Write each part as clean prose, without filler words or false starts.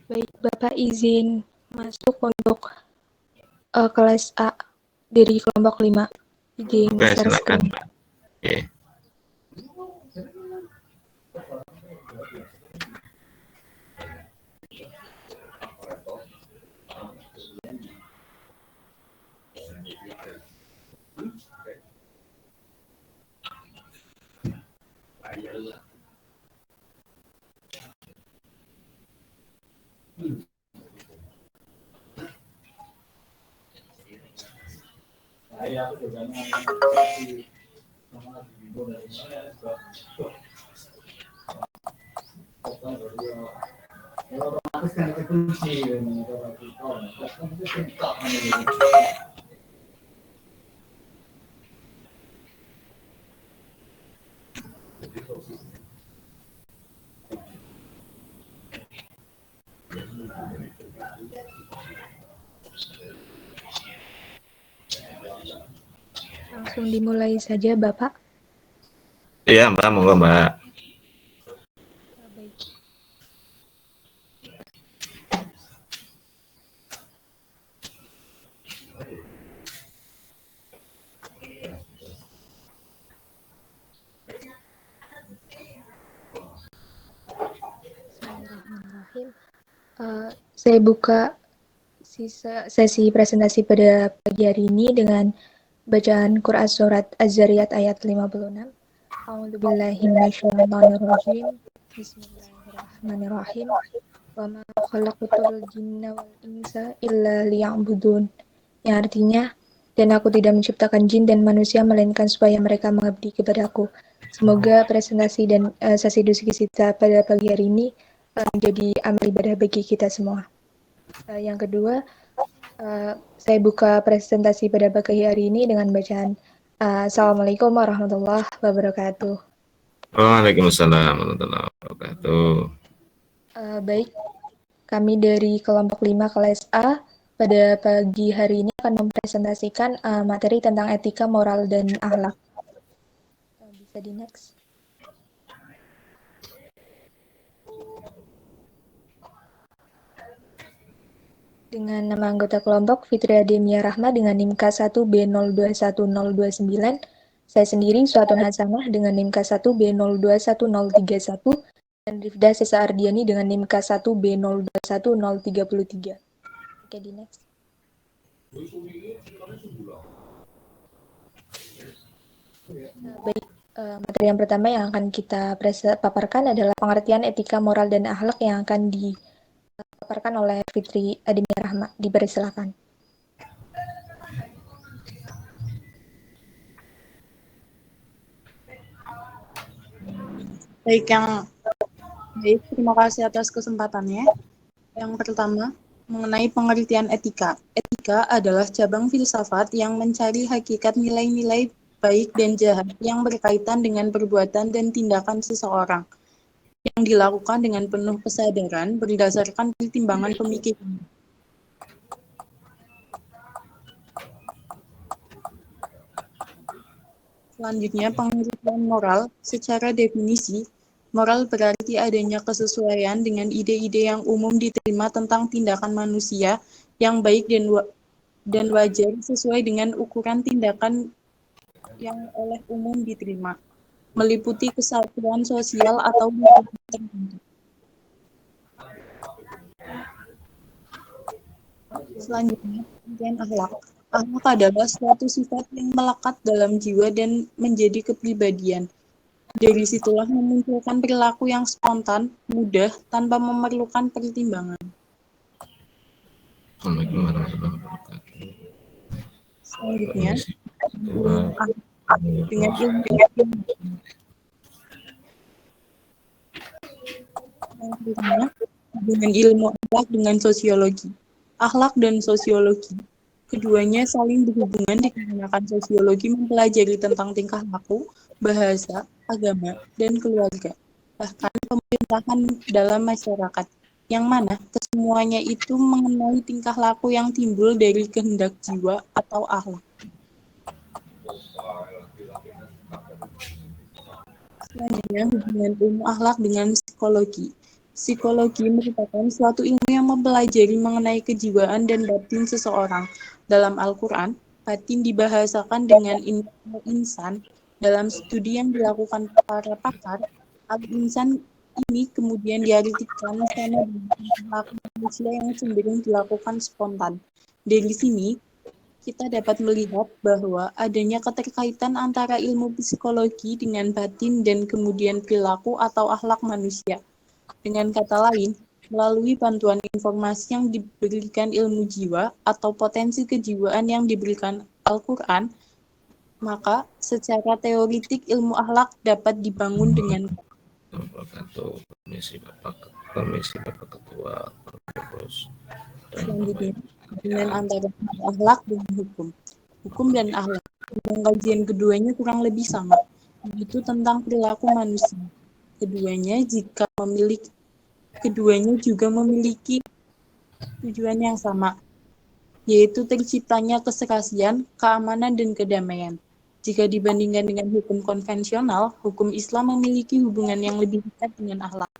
Baik, Bapak izin masuk untuk kelas A dari kelompok 5. Izin Oke, share silakan. screen. Oke. Langsung dimulai saja, Bapak. Iya, Mbak, monggo, Mbak. Baik. Bismillahirrahmanirrahim. Saya buka sesi presentasi pada pagi hari ini dengan bacaan Quran Surat Az-Zariyat ayat 56. A'udzubillahi minasyaitonirrajim. Bismillahirrahmanirrahim. Wa ma khalaqtul jinna wal insa illa liya'budun. Yang artinya, dan aku tidak menciptakan jin dan manusia melainkan supaya mereka mengabdi kepadaku. Semoga presentasi dan sesi diskusi kita pada pagi hari ini menjadi amal ibadah bagi kita semua. Yang kedua, saya buka presentasi pada pagi hari ini dengan bacaan Assalamualaikum warahmatullahi wabarakatuh. Waalaikumsalam warahmatullahi wabarakatuh. Baik, kami dari kelompok 5 kelas A pada pagi hari ini akan mempresentasikan materi tentang etika, moral, dan akhlak. Bisa di next. Dengan nama anggota kelompok Fitri Ademia Rahma dengan NIM K1B021029. Saya sendiri Suatun Hasanah dengan NIM K1B021031 dan Rifda Sesa Ardiani dengan NIM K1B021033. Oke, di next. Baik, materi yang pertama yang akan kita paparkan adalah pengertian etika, moral, dan akhlak yang akan dipaparkan oleh Fitri Ademia Rahma. Dipersilakan. Baik, terima kasih atas kesempatannya. Yang pertama, mengenai pengertian etika. Etika adalah cabang filsafat yang mencari hakikat nilai-nilai baik dan jahat yang berkaitan dengan perbuatan dan tindakan seseorang, yang dilakukan dengan penuh kesadaran berdasarkan pertimbangan pemikiran. Selanjutnya, pengertian moral. Secara definisi, moral berarti adanya kesesuaian dengan ide-ide yang umum diterima tentang tindakan manusia yang baik dan wajar sesuai dengan ukuran tindakan yang oleh umum diterima, meliputi kesatuan sosial atau tertentu. Selanjutnya, pengertian akhlak. Akhlak adalah suatu sifat yang melekat dalam jiwa dan menjadi kepribadian. Dari situlah memunculkan perilaku yang spontan, mudah, tanpa memerlukan pertimbangan. Assalamualaikum warahmatullahi wabarakatuh. Selanjutnya, Permisi. Ketua, ilmu akhlak dengan pengurus. ilmu Selanjutnya, dengan ilmu akhlak dengan sosiologi. Akhlak dan sosiologi. Keduanya saling berhubungan dikarenakan sosiologi mempelajari tentang tingkah laku, bahasa, agama, dan keluarga. Bahkan pemerintahan dalam masyarakat. Yang mana kesemuanya itu mengenai tingkah laku yang timbul dari kehendak jiwa atau akhlak. Selanjutnya, hubungan ilmu akhlak dengan psikologi. Psikologi merupakan suatu ilmu yang mempelajari mengenai kejiwaan dan batin seseorang. Dalam Al-Quran, batin dibahasakan dengan insan. Dalam studi yang dilakukan para pakar, al-insan ini kemudian diartikan sama dengan laku manusia yang cenderung dilakukan spontan. Dari sini, kita dapat melihat bahwa adanya keterkaitan antara ilmu psikologi dengan batin dan kemudian perilaku atau akhlak manusia. Dengan kata lain, melalui bantuan informasi yang diberikan ilmu jiwa atau potensi kejiwaan yang diberikan Al-Quran, maka secara teoritik ilmu akhlak dapat dibangun dengan Wabarakatuh. Permisi Bapak Ketua, pengurus, dan Bapak selanjutnya Ibu dengan sekalian. antara akhlak dengan hukum. Hukum dan akhlak. Kajian keduanya kurang lebih sama, yaitu tentang perilaku manusia. Keduanya juga memiliki tujuan yang sama, yaitu terciptanya keserasian, keamanan, dan kedamaian. Jika dibandingkan dengan hukum konvensional, hukum Islam memiliki hubungan yang lebih dekat dengan akhlak.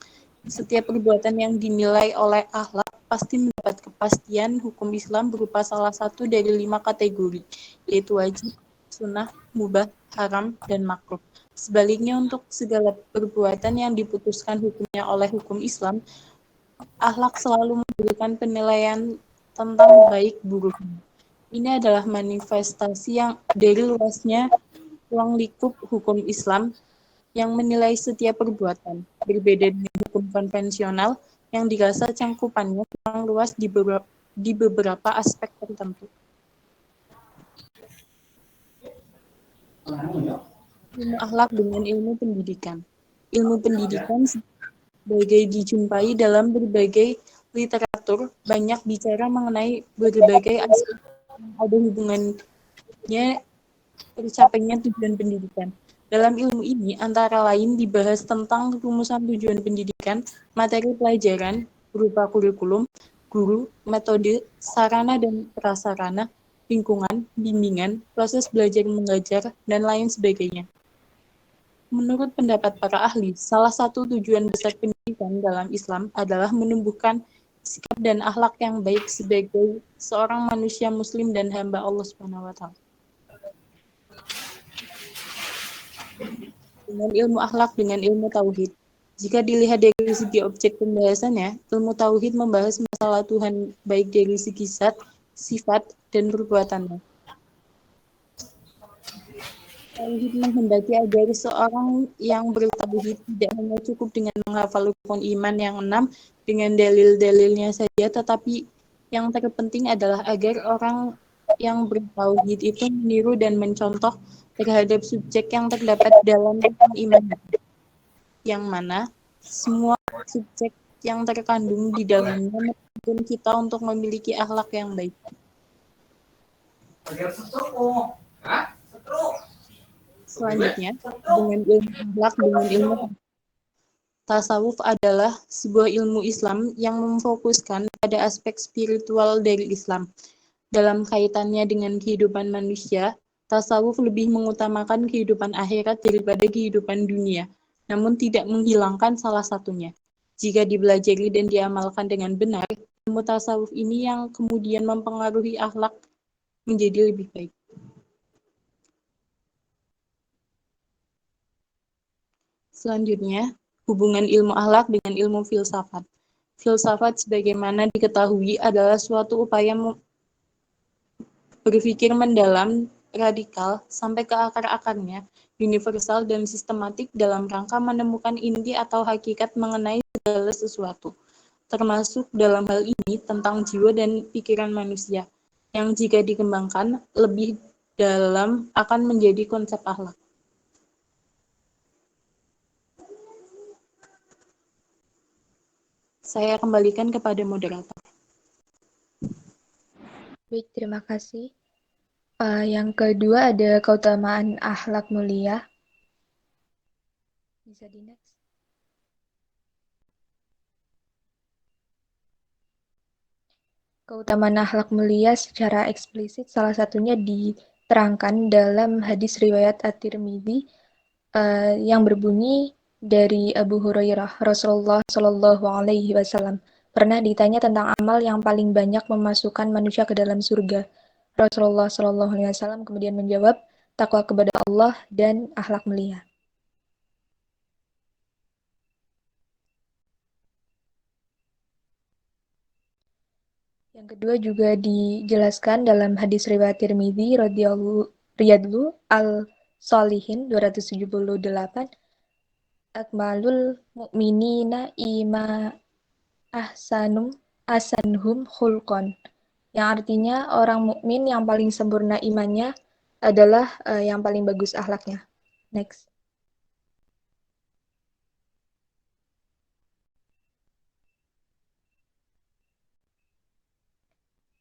Setiap perbuatan yang dinilai oleh akhlak pasti mendapat kepastian hukum Islam berupa salah satu dari 5 kategori, yaitu wajib, sunnah, mubah, haram, dan makruh. Sebaliknya untuk segala perbuatan yang diputuskan hukumnya oleh hukum Islam, akhlak selalu memberikan penilaian tentang baik buruk. Ini adalah manifestasi yang dari luasnya ruang lingkup hukum Islam yang menilai setiap perbuatan, berbeda dengan hukum konvensional yang dirasa cangkupannya kurang luas di beberapa aspek tertentu. Ilmu akhlak dengan ilmu pendidikan. Ilmu pendidikan sebagai dijumpai dalam berbagai literatur, banyak bicara mengenai berbagai aspek yang ada hubungannya tercapainya tujuan pendidikan. Dalam ilmu ini, antara lain dibahas tentang rumusan tujuan pendidikan, materi pelajaran berupa kurikulum, guru, metode, sarana dan prasarana, lingkungan, bimbingan, proses belajar mengajar, dan lain sebagainya. Menurut pendapat para ahli, salah satu tujuan besar pendidikan dalam Islam adalah menumbuhkan sikap dan akhlak yang baik sebagai seorang manusia muslim dan hamba Allah Subhanahu wa taala. Dengan ilmu akhlak dengan ilmu tauhid. Jika dilihat dari segi objek pembahasannya, ilmu tauhid membahas masalah Tuhan baik dari segi zat, sifat, dan perbuatannya. Tauhid menghendaki agar seorang yang bertauhid tidak hanya cukup dengan menghafal rukun iman yang 6 dengan dalil-dalilnya saja, tetapi yang terpenting adalah agar orang yang bertauhid itu meniru dan mencontoh terhadap subjek yang terdapat dalam rukun iman, yang mana semua subjek yang terkandung di dalamnya menuntun kita untuk memiliki akhlak yang baik. Selanjutnya, dengan ilmu akhlak dengan ilmu tasawuf adalah sebuah ilmu Islam yang memfokuskan pada aspek spiritual dari Islam. Dalam kaitannya dengan kehidupan manusia, tasawuf lebih mengutamakan kehidupan akhirat daripada kehidupan dunia, namun tidak menghilangkan salah satunya. Jika dipelajari dan diamalkan dengan benar, ilmu tasawuf ini yang kemudian mempengaruhi akhlak menjadi lebih baik. Selanjutnya, hubungan ilmu akhlak dengan ilmu filsafat. Filsafat sebagaimana diketahui adalah suatu upaya berpikir mendalam, radikal, sampai ke akar-akarnya, universal dan sistematik dalam rangka menemukan inti atau hakikat mengenai segala sesuatu, termasuk dalam hal ini tentang jiwa dan pikiran manusia, yang jika dikembangkan lebih dalam akan menjadi konsep akhlak. Saya kembalikan kepada moderator. Baik, terima kasih. Yang kedua ada keutamaan akhlak mulia. Bisa di next. Keutamaan akhlak mulia secara eksplisit salah satunya diterangkan dalam hadis riwayat At-Tirmidzi yang berbunyi dari Abu Hurairah, Rasulullah Shallallahu Alaihi Wasallam pernah ditanya tentang amal yang paling banyak memasukkan manusia ke dalam surga. Rasulullah Shallallahu Alaihi Wasallam kemudian menjawab, takwa kepada Allah dan akhlak mulia. Yang kedua juga dijelaskan dalam hadis riwayat Tirmidzi Riyadlu al-Solihin 278, akmalul mu'minina ima ahsanhum khulqan, yang artinya orang mukmin yang paling sempurna imannya adalah yang paling bagus akhlaknya. Next.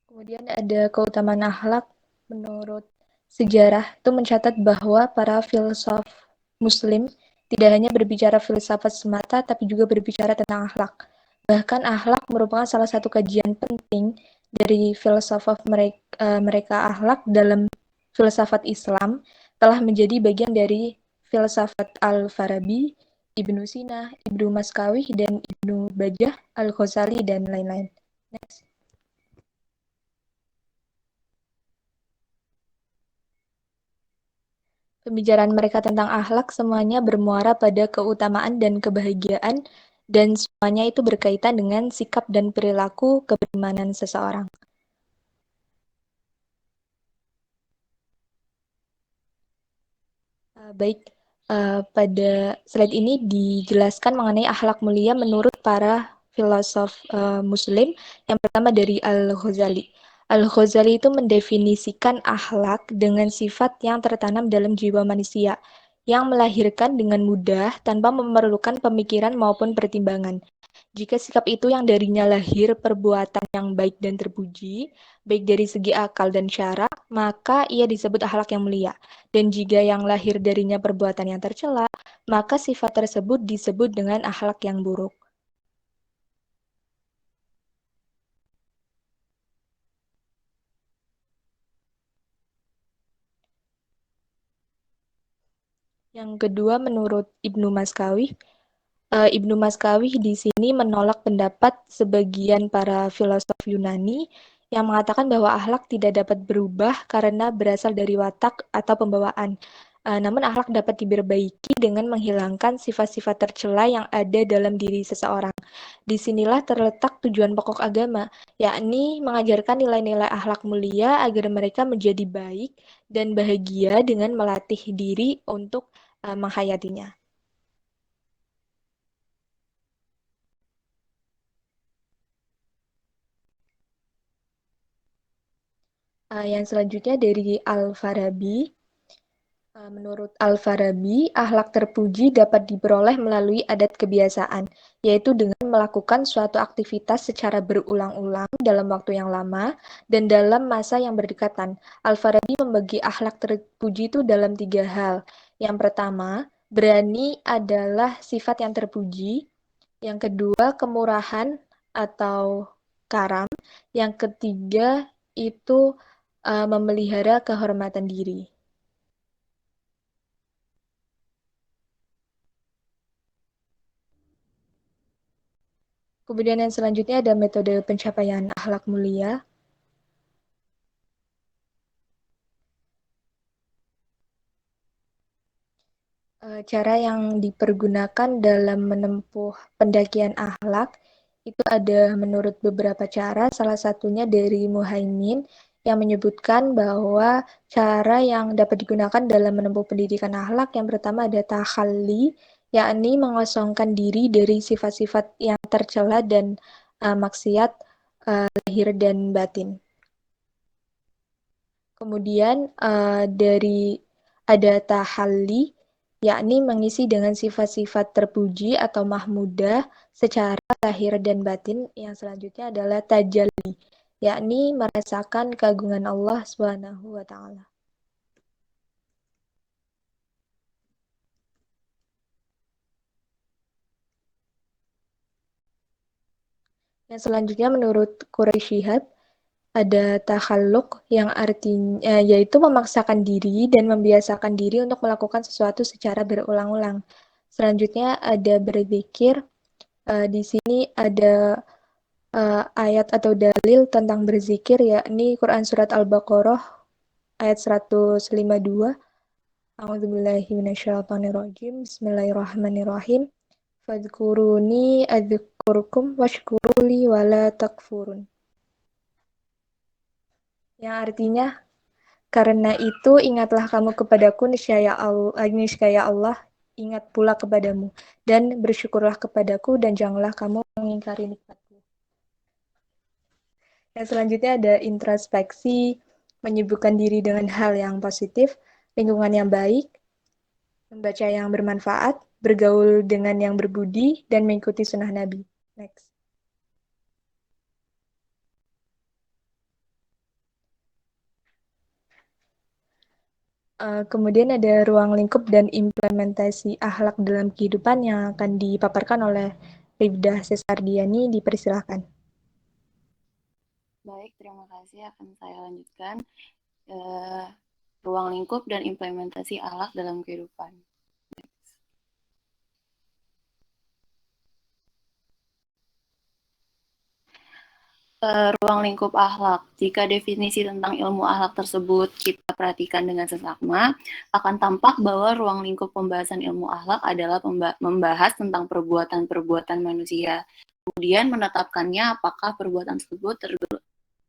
Kemudian ada keutamaan akhlak menurut sejarah itu mencatat bahwa para filsuf muslim tidak hanya berbicara filsafat semata tapi juga berbicara tentang akhlak. Bahkan akhlak merupakan salah satu kajian penting dari filsafat mereka akhlak dalam filsafat Islam telah menjadi bagian dari filsafat Al-Farabi, Ibnu Sina, Ibnu Maskawih, dan Ibnu Bajjah, Al-Ghazali, dan lain-lain. Next. Pembicaraan mereka tentang akhlak semuanya bermuara pada keutamaan dan kebahagiaan, dan semuanya itu berkaitan dengan sikap dan perilaku keimanan seseorang. Baik, pada slide ini dijelaskan mengenai akhlak mulia menurut para filosof Muslim. Yang pertama dari Al-Ghazali. Al-Ghazali itu mendefinisikan akhlak dengan sifat yang tertanam dalam jiwa manusia, yang melahirkan dengan mudah tanpa memerlukan pemikiran maupun pertimbangan. Jika sikap itu yang darinya lahir perbuatan yang baik dan terpuji, baik dari segi akal dan syara, maka ia disebut akhlak yang mulia. Dan jika yang lahir darinya perbuatan yang tercela, maka sifat tersebut disebut dengan akhlak yang buruk. Yang kedua, menurut Ibnu Maskawih, Ibnu Maskawih di sini menolak pendapat sebagian para filosof Yunani yang mengatakan bahwa akhlak tidak dapat berubah karena berasal dari watak atau pembawaan. Namun akhlak dapat diperbaiki dengan menghilangkan sifat-sifat tercela yang ada dalam diri seseorang. Disinilah terletak tujuan pokok agama, yakni mengajarkan nilai-nilai akhlak mulia agar mereka menjadi baik dan bahagia dengan melatih diri untuk menghayatinya. Yang selanjutnya dari Al-Farabi. Menurut Al-Farabi, akhlak terpuji dapat diperoleh melalui adat kebiasaan, yaitu dengan melakukan suatu aktivitas secara berulang-ulang dalam waktu yang lama dan dalam masa yang berdekatan. Al-Farabi membagi akhlak terpuji itu dalam 3 hal. Yang pertama, berani adalah sifat yang terpuji. Yang kedua, kemurahan atau karam. Yang ketiga, itu memelihara kehormatan diri. Kemudian yang selanjutnya ada metode pencapaian akhlak mulia. Cara yang dipergunakan dalam menempuh pendakian akhlak itu ada menurut beberapa cara, salah satunya dari Muhaimin yang menyebutkan bahwa cara yang dapat digunakan dalam menempuh pendidikan akhlak yang pertama ada takhalli, yakni mengosongkan diri dari sifat-sifat yang tercela dan maksiat lahir dan batin. Kemudian dari ada tahalli, yakni mengisi dengan sifat-sifat terpuji atau mahmudah secara lahir dan batin. Yang selanjutnya adalah tajalli, yakni merasakan keagungan Allah Subhanahu wa taala. Yang selanjutnya menurut Quraisy Shihab ada takhalluk yang artinya yaitu memaksakan diri dan membiasakan diri untuk melakukan sesuatu secara berulang-ulang. Selanjutnya ada berzikir. Di sini ada ayat atau dalil tentang berzikir, yakni Quran Surat Al-Baqarah ayat 152. A'udzubillahi minasyaitonirrajim. Bismillahirrahmanirrahim. Fadhkuruni adzkurkum washkuruli wala takfurun. Yang artinya, karena itu ingatlah kamu kepadaku, niscaya Allah ingat pula kepadamu, dan bersyukurlah kepadaku, dan janganlah kamu mengingkari nikmatku. Yang selanjutnya ada introspeksi, menyibukkan diri dengan hal yang positif, lingkungan yang baik, membaca yang bermanfaat, bergaul dengan yang berbudi, dan mengikuti sunnah Nabi. Next. Kemudian ada ruang lingkup dan implementasi akhlak dalam kehidupan yang akan dipaparkan oleh Rifdah Sesardiani. Dipersilahkan. Baik, terima kasih. Akan saya lanjutkan ruang lingkup dan implementasi akhlak dalam kehidupan. Ruang lingkup akhlak. Jika definisi tentang ilmu akhlak tersebut kita perhatikan dengan seksama, akan tampak bahwa ruang lingkup pembahasan ilmu akhlak adalah membahas tentang perbuatan-perbuatan manusia. Kemudian menetapkannya apakah perbuatan tersebut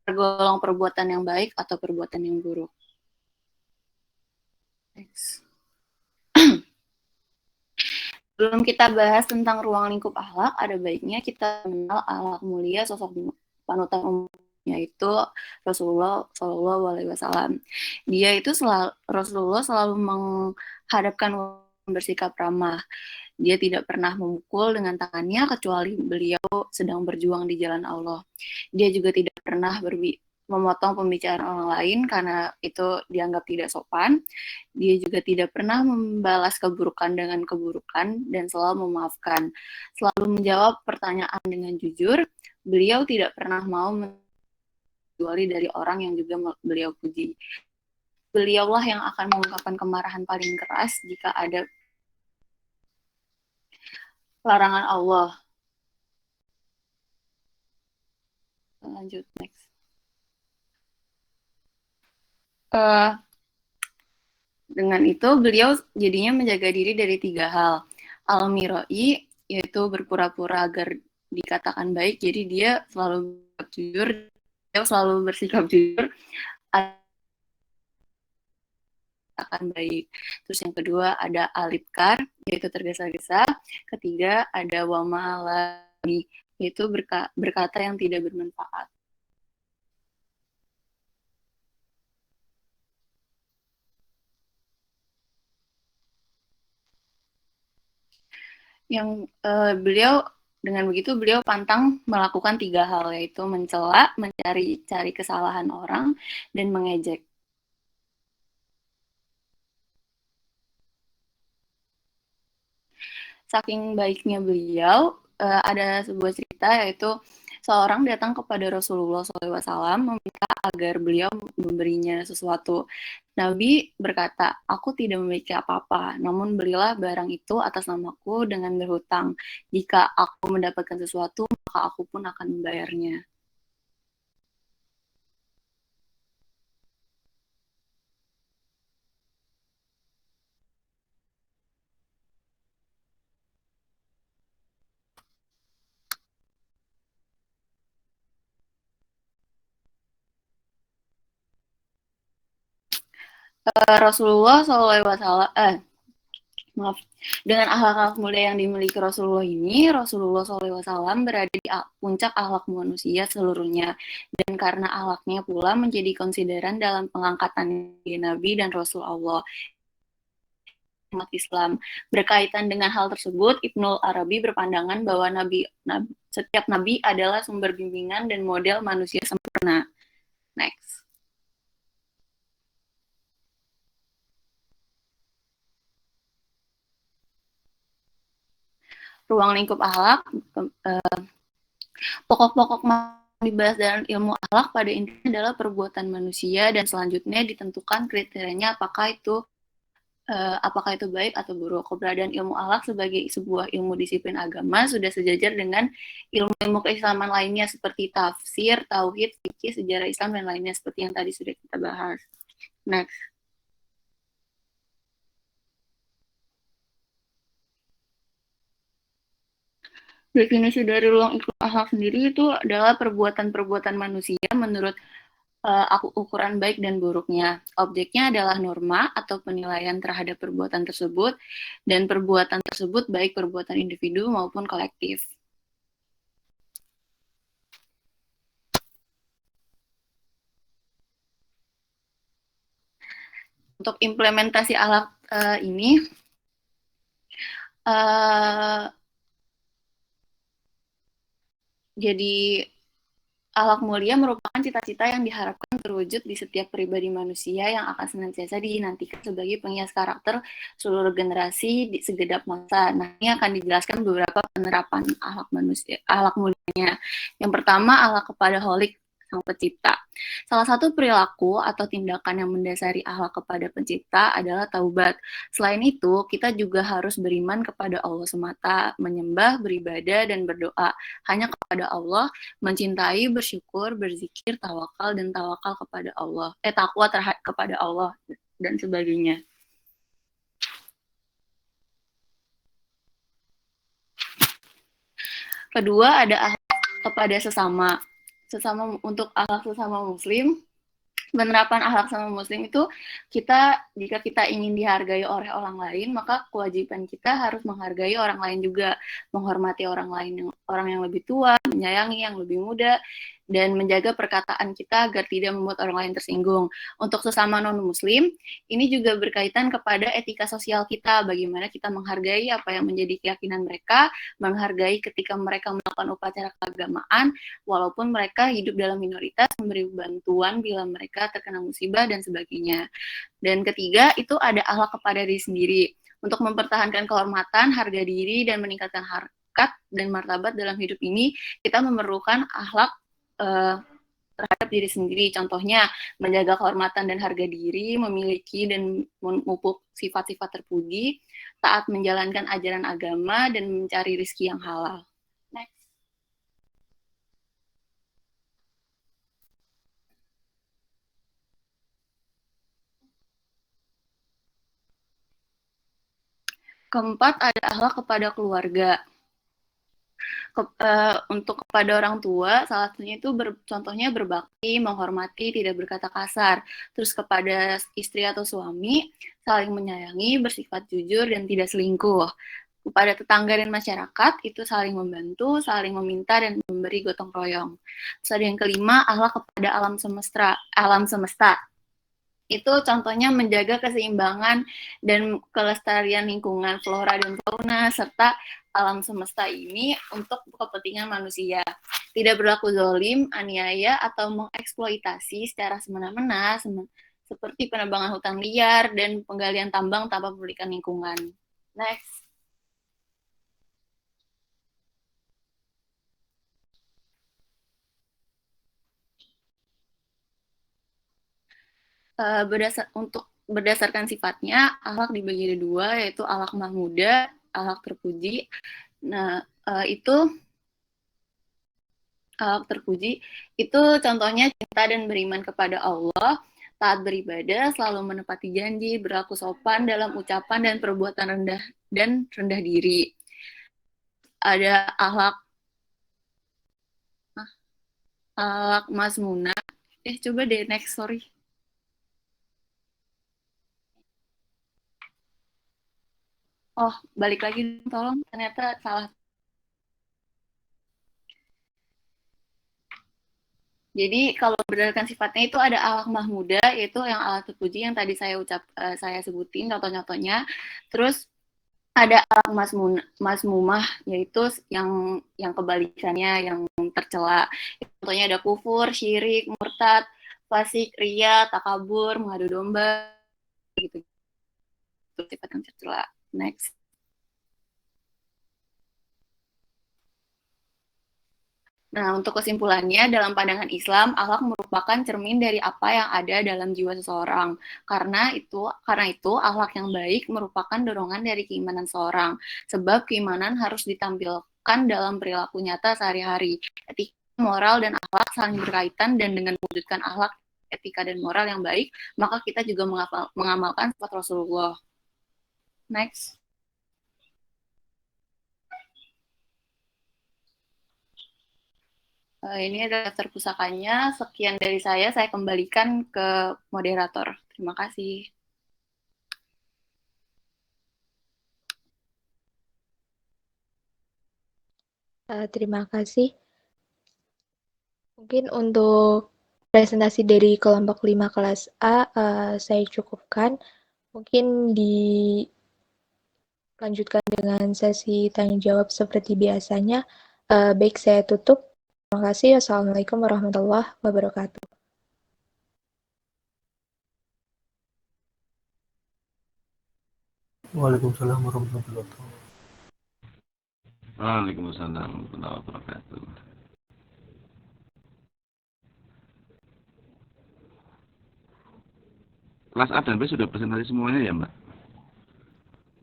tergolong perbuatan yang baik atau perbuatan yang buruk. Sebelum kita bahas tentang ruang lingkup akhlak, ada baiknya kita mengenal akhlak mulia sosok panutan umumnya itu Rasulullah Shallallahu Alaihi Wasallam. Rasulullah selalu menghadapkan bersikap ramah. Dia tidak pernah memukul dengan tangannya kecuali beliau sedang berjuang di jalan Allah. Dia juga tidak pernah memotong pembicaraan orang lain karena itu dianggap tidak sopan. Dia juga tidak pernah membalas keburukan dengan keburukan dan selalu memaafkan. Selalu menjawab pertanyaan dengan jujur. Beliau tidak pernah mau kecuali dari orang yang juga beliau puji. Beliaulah yang akan mengungkapkan kemarahan paling keras jika ada larangan Allah. Lanjut, next. Dengan itu, beliau jadinya menjaga diri dari 3 hal. Al-Mirai, yaitu berpura-pura agar dikatakan baik, jadi dia selalu jujur, dia selalu bersikap jujur, akan baik. Terus yang kedua ada Alibkar, yaitu tergesa-gesa. Ketiga ada Wamalani, yaitu berkata yang tidak bermanfaat. Yang dengan begitu beliau pantang melakukan 3 hal, yaitu mencela, mencari kesalahan orang, dan mengejek. Saking baiknya beliau, ada sebuah cerita yaitu seorang datang kepada Rasulullah SAW meminta agar beliau memberinya sesuatu. Nabi berkata, aku tidak memiliki apa-apa, namun berilah barang itu atas namaku dengan berhutang. Jika aku mendapatkan sesuatu, maka aku pun akan membayarnya. Rasulullah SAW, maaf, dengan akhlak mulia yang dimiliki Rasulullah ini, Rasulullah SAW berada di puncak akhlak manusia seluruhnya, dan karena akhlaknya pula menjadi konsideran dalam pengangkatan Nabi dan Rasul Allah umat Islam. Berkaitan dengan hal tersebut, Ibnul Arabi berpandangan bahwa setiap nabi adalah sumber bimbingan dan model manusia sempurna. Next. Ruang lingkup akhlak, pokok-pokok dibahas dalam ilmu akhlak pada intinya adalah perbuatan manusia dan selanjutnya ditentukan kriterianya apakah itu baik atau buruk. Keberadaan ilmu akhlak sebagai sebuah ilmu disiplin agama sudah sejajar dengan ilmu-ilmu keislaman lainnya seperti tafsir, tauhid, fikih, sejarah Islam dan lainnya seperti yang tadi sudah kita bahas. Next. Definisi dari ruang lingkup akhlak sendiri itu adalah perbuatan-perbuatan manusia menurut ukuran baik dan buruknya. Objeknya adalah norma atau penilaian terhadap perbuatan tersebut, dan perbuatan tersebut baik perbuatan individu maupun kolektif. Untuk implementasi akhlak ini, jadi akhlak mulia merupakan cita-cita yang diharapkan terwujud di setiap pribadi manusia yang akan senantiasa dinantikan sebagai penghias karakter seluruh generasi di segedap masa. Nah, ini akan dijelaskan beberapa penerapan akhlak mulianya. Yang pertama, akhlak kepada Khalik, Sang Pencipta. Salah satu perilaku atau tindakan yang mendasari akhlak kepada Pencipta adalah taubat. Selain itu, kita juga harus beriman kepada Allah semata, menyembah, beribadah, dan berdoa hanya kepada Allah, mencintai, bersyukur, berzikir, tawakal, dan tawakal kepada Allah. Takwa kepada Allah, dan sebagainya. Kedua, ada akhlak kepada sesama. Untuk akhlak sesama muslim, penerapan akhlak sama muslim itu jika kita ingin dihargai oleh orang lain, maka kewajiban kita harus menghargai orang lain juga, menghormati orang yang lebih tua, menyayangi yang lebih muda, dan menjaga perkataan kita agar tidak membuat orang lain tersinggung. Untuk sesama non-muslim, ini juga berkaitan kepada etika sosial kita, bagaimana kita menghargai apa yang menjadi keyakinan mereka, menghargai ketika mereka melakukan upacara keagamaan, walaupun mereka hidup dalam minoritas, memberi bantuan bila mereka terkena musibah, dan sebagainya. Dan ketiga, itu ada akhlak kepada diri sendiri. Untuk mempertahankan kehormatan, harga diri, dan meningkatkan harkat dan martabat dalam hidup ini, kita memerlukan akhlak terhadap diri sendiri. Contohnya, menjaga kehormatan dan harga diri, memiliki dan memupuk sifat-sifat terpuji, taat menjalankan ajaran agama, dan mencari rezeki yang halal. Next. Keempat, ada akhlak kepada keluarga. Untuk kepada orang tua, salah satunya itu contohnya berbakti, menghormati, tidak berkata kasar. Terus kepada istri atau suami, saling menyayangi, bersifat jujur, dan tidak selingkuh. Kepada tetangga dan masyarakat, itu saling membantu, saling meminta, dan memberi gotong royong. Terus ada yang kelima, akhlak kepada alam semesta. Itu contohnya menjaga keseimbangan dan kelestarian lingkungan flora dan fauna serta alam semesta ini untuk kepentingan manusia. Tidak berlaku zalim, aniaya, atau mengeksploitasi secara semena-mena seperti penebangan hutan liar dan penggalian tambang tanpa merugikan lingkungan. Next. Berdasarkan sifatnya, akhlak dibagi ada dua, yaitu akhlak mahmudah, akhlak terpuji. Nah, akhlak terpuji itu contohnya cinta dan beriman kepada Allah, taat beribadah, selalu menepati janji, berlaku sopan dalam ucapan dan perbuatan rendah diri. Ada akhlak mazmunah. Coba deh next, sorry. Oh, balik lagi tolong, ternyata salah. Jadi kalau berdasarkan sifatnya itu ada akhlak mahmuda, yaitu yang akhlak terpuji yang tadi saya sebutin contoh-contohnya. Terus ada akhlak masmumah, yaitu yang kebalikannya, yang tercela. Contohnya ada kufur, syirik, murtad, fasik, ria, takabur, mengadu domba, gitu. Itu sifat yang tercela. Next. Nah, untuk kesimpulannya, dalam pandangan Islam, akhlak merupakan cermin dari apa yang ada dalam jiwa seseorang. Karena itu, akhlak yang baik merupakan dorongan dari keimanan seseorang. Sebab keimanan harus ditampilkan dalam perilaku nyata sehari-hari. Etika, moral, dan akhlak saling berkaitan, dan dengan mewujudkan akhlak, etika, dan moral yang baik, maka kita juga mengamalkan sifat Rasulullah. Next. Ini adalah daftar pusakanya. Sekian dari saya kembalikan ke moderator. Terima kasih. Terima kasih. Mungkin untuk presentasi dari kelompok 5 kelas A, saya cukupkan. Mungkin dilanjutkan dengan sesi tanya jawab seperti biasanya. Baik, saya tutup. Terima kasih. Wassalamualaikum warahmatullahi wabarakatuh. Waalaikumsalam warahmatullahi wabarakatuh. Waalaikumsalam warahmatullahi wabarakatuh. Kelas A dan B sudah presentasi semuanya ya, Mbak?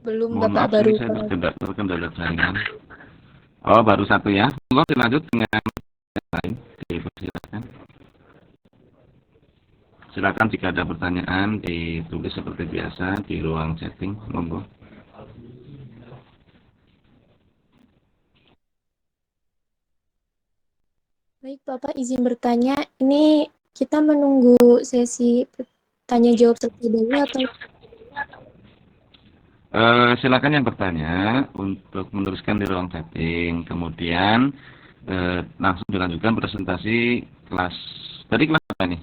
Belum, Mohon Bapak maaf, baru. ini saya terkendala jaringan. Oh, baru satu ya. Monggo dilanjut dengan yang lain. Silakan. Silakan jika ada pertanyaan ditulis seperti biasa di ruang chatting. Monggo. Baik, Bapak izin bertanya, ini kita menunggu sesi tanya jawab terlebih dahulu atau Silakan yang bertanya untuk menuliskan di ruang chatting. Kemudian langsung dilanjutkan presentasi kelas. Tadi kelas apa nih?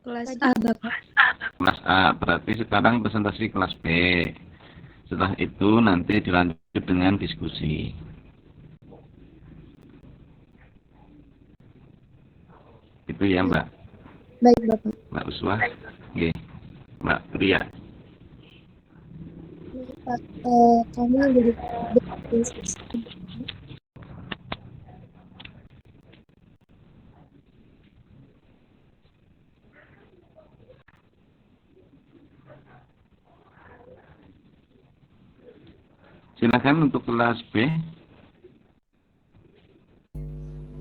kelas A, Bapak? Kelas A. Berarti sekarang presentasi kelas B. Setelah itu nanti dilanjut dengan diskusi. Itu ya, Mbak. Baik, Bapak. Mbak Uswah. Oke. Mbak Pria. Pak, kami dari Silakan untuk kelas B.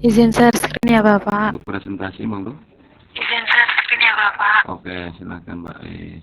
Izin share screen ya Bapak. Untuk presentasi monggo. Izin share screen ya Bapak. Oke, silakan Mbak E.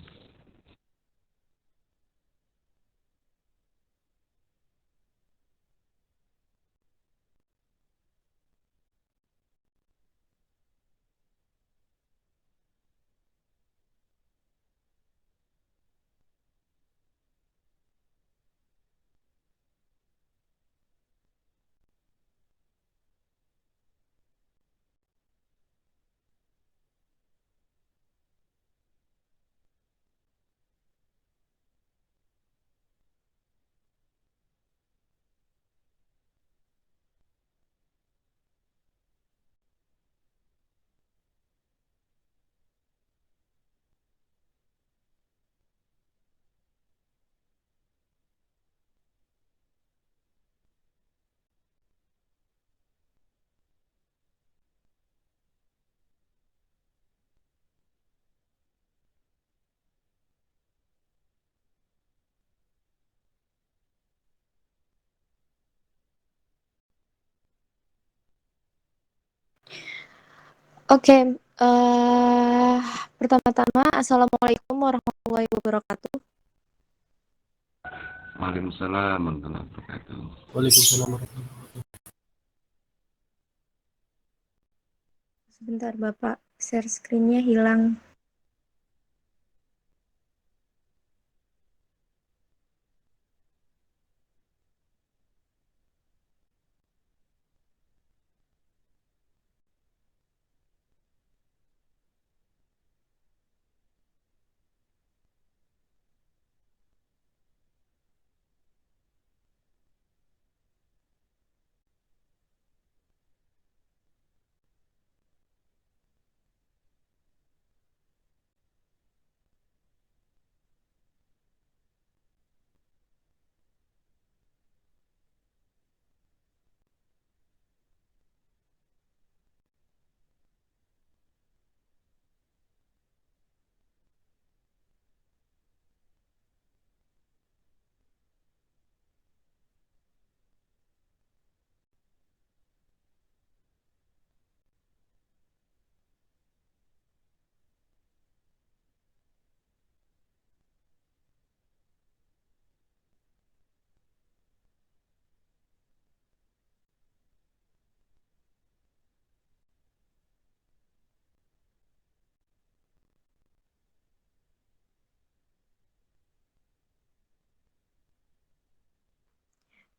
Oke, pertama-tama Assalamualaikum warahmatullahi wabarakatuh. Waalaikumsalam warahmatullahi wabarakatuh. Waalaikumsalam warahmatullahi wabarakatuh. Sebentar, Bapak, share screen-nya hilang.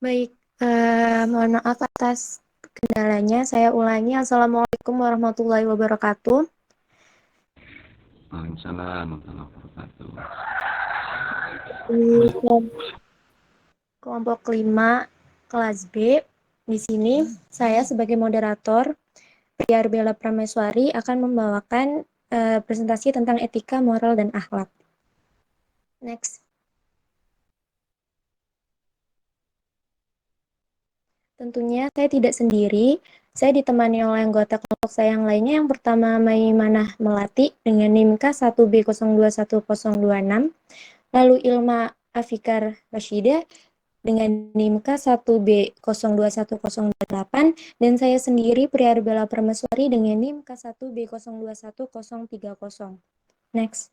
Baik, mohon maaf atas kendalanya. Saya ulangi. Assalamualaikum warahmatullahi wabarakatuh. Waalaikumsalam warahmatullahi wabarakatuh. Di kelompok 5 kelas B. Di sini saya sebagai moderator Priya Bella Prameswari akan membawakan presentasi tentang etika, moral, dan akhlak. Next. Tentunya saya tidak sendiri. Saya ditemani oleh anggota kelompok saya yang lainnya. Yang pertama Maimanah Melati dengan NIM K1B021026. Lalu Ilma Afikar Rashida dengan NIM K1B021028 dan saya sendiri Priya Bella Prameswari dengan NIM K1B021030. Next.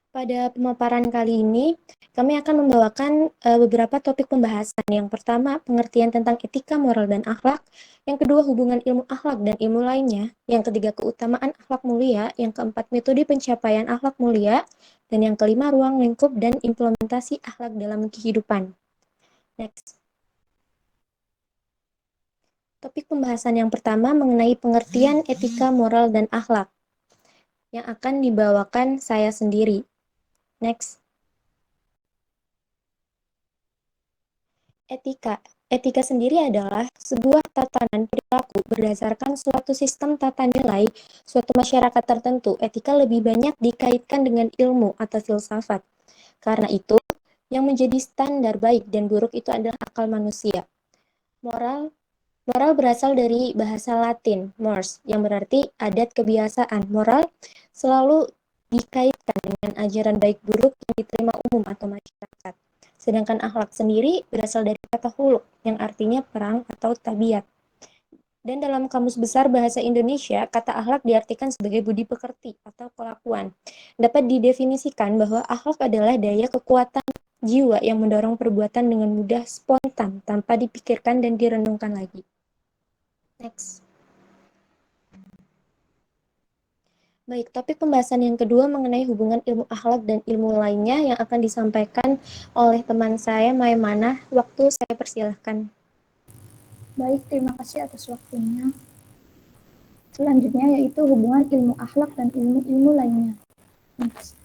Pada pemaparan kali ini, kami akan membawakan beberapa topik pembahasan. Yang pertama, pengertian tentang etika, moral, dan akhlak. Yang kedua, hubungan ilmu akhlak dan ilmu lainnya. Yang ketiga, keutamaan akhlak mulia. Yang keempat, metode pencapaian akhlak mulia. Dan yang kelima, ruang lingkup dan implementasi akhlak dalam kehidupan. Next. Topik pembahasan yang pertama mengenai pengertian etika, moral, dan akhlak. Yang akan dibawakan saya sendiri. Next. Etika. Etika sendiri adalah sebuah tatanan perilaku berdasarkan suatu sistem tata nilai suatu masyarakat tertentu. Etika lebih banyak dikaitkan dengan ilmu atau filsafat. Karena itu, yang menjadi standar baik dan buruk itu adalah akal manusia. Moral berasal dari bahasa Latin, mores, yang berarti adat kebiasaan. Moral selalu dikaitkan dengan ajaran baik buruk yang diterima umum atau masyarakat. Sedangkan akhlak sendiri berasal dari kata huluk, yang artinya perang atau tabiat. Dan dalam Kamus Besar Bahasa Indonesia, kata akhlak diartikan sebagai budi pekerti atau kelakuan. Dapat didefinisikan bahwa akhlak adalah daya kekuatan jiwa yang mendorong perbuatan dengan mudah spontan, tanpa dipikirkan dan direnungkan lagi. Next. Baik, topik pembahasan yang kedua mengenai hubungan ilmu akhlak dan ilmu lainnya yang akan disampaikan oleh teman saya, Maimanah. Waktu saya persilahkan. Baik, terima kasih atas waktunya. Selanjutnya yaitu hubungan ilmu akhlak dan ilmu-ilmu lainnya. Next.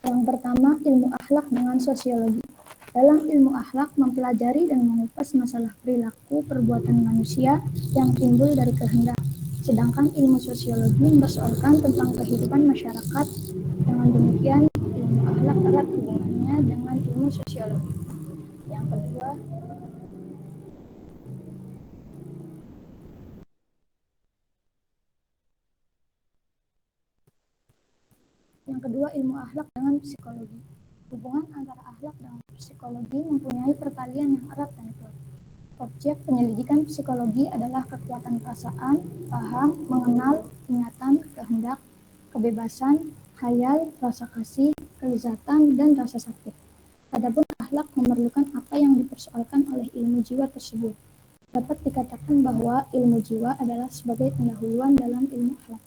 Yang pertama, ilmu akhlak dengan sosiologi. Dalam ilmu akhlak mempelajari dan mengupas masalah perilaku perbuatan manusia yang timbul dari kehendak. Sedangkan ilmu sosiologi mempersoalkan tentang kehidupan masyarakat. Dengan demikian, ilmu akhlak erat hubungannya dengan ilmu sosiologi. Yang kedua, ilmu akhlak dengan psikologi. Hubungan antara akhlak dan psikologi mempunyai pertalian yang erat dan kuat. Objek penyelidikan psikologi adalah kekuatan perasaan, paham, mengenal, ingatan, kehendak, kebebasan, khayal, rasa kasih, kelezatan, dan rasa sakit. Adapun akhlak memerlukan apa yang dipersoalkan oleh ilmu jiwa tersebut. Dapat dikatakan bahwa ilmu jiwa adalah sebagai pendahuluan dalam ilmu akhlak.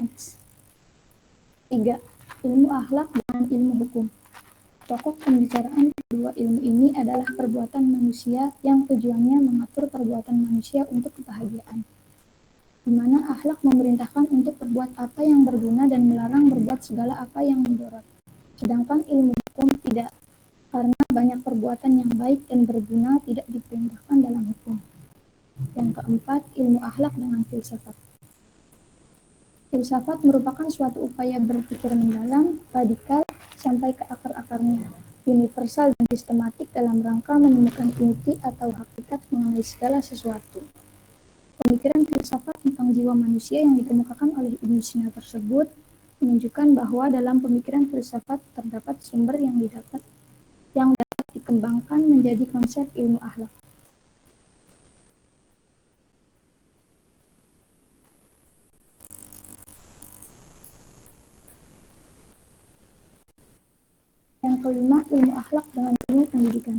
Next. 3. Ilmu akhlak dan ilmu hukum. Pokok pembicaraan kedua ilmu ini adalah perbuatan manusia yang tujuannya mengatur perbuatan manusia untuk kebahagiaan. Di mana akhlak memerintahkan untuk berbuat apa yang berguna dan melarang berbuat segala apa yang mudarat. Sedangkan ilmu hukum tidak, karena banyak perbuatan yang baik dan berguna tidak diperintahkan dalam hukum. Yang keempat, ilmu akhlak dengan filsafat. Filsafat merupakan suatu upaya berpikir mendalam, radikal, sampai ke akar-akarnya, universal dan sistematik dalam rangka menemukan inti atau hakikat mengenai segala sesuatu. Pemikiran filsafat tentang jiwa manusia yang dikemukakan oleh Ibnu Sina tersebut menunjukkan bahwa dalam pemikiran filsafat terdapat sumber yang dapat dikembangkan menjadi konsep ilmu akhlak. Yang kelima, ilmu akhlak dengan ilmu pendidikan.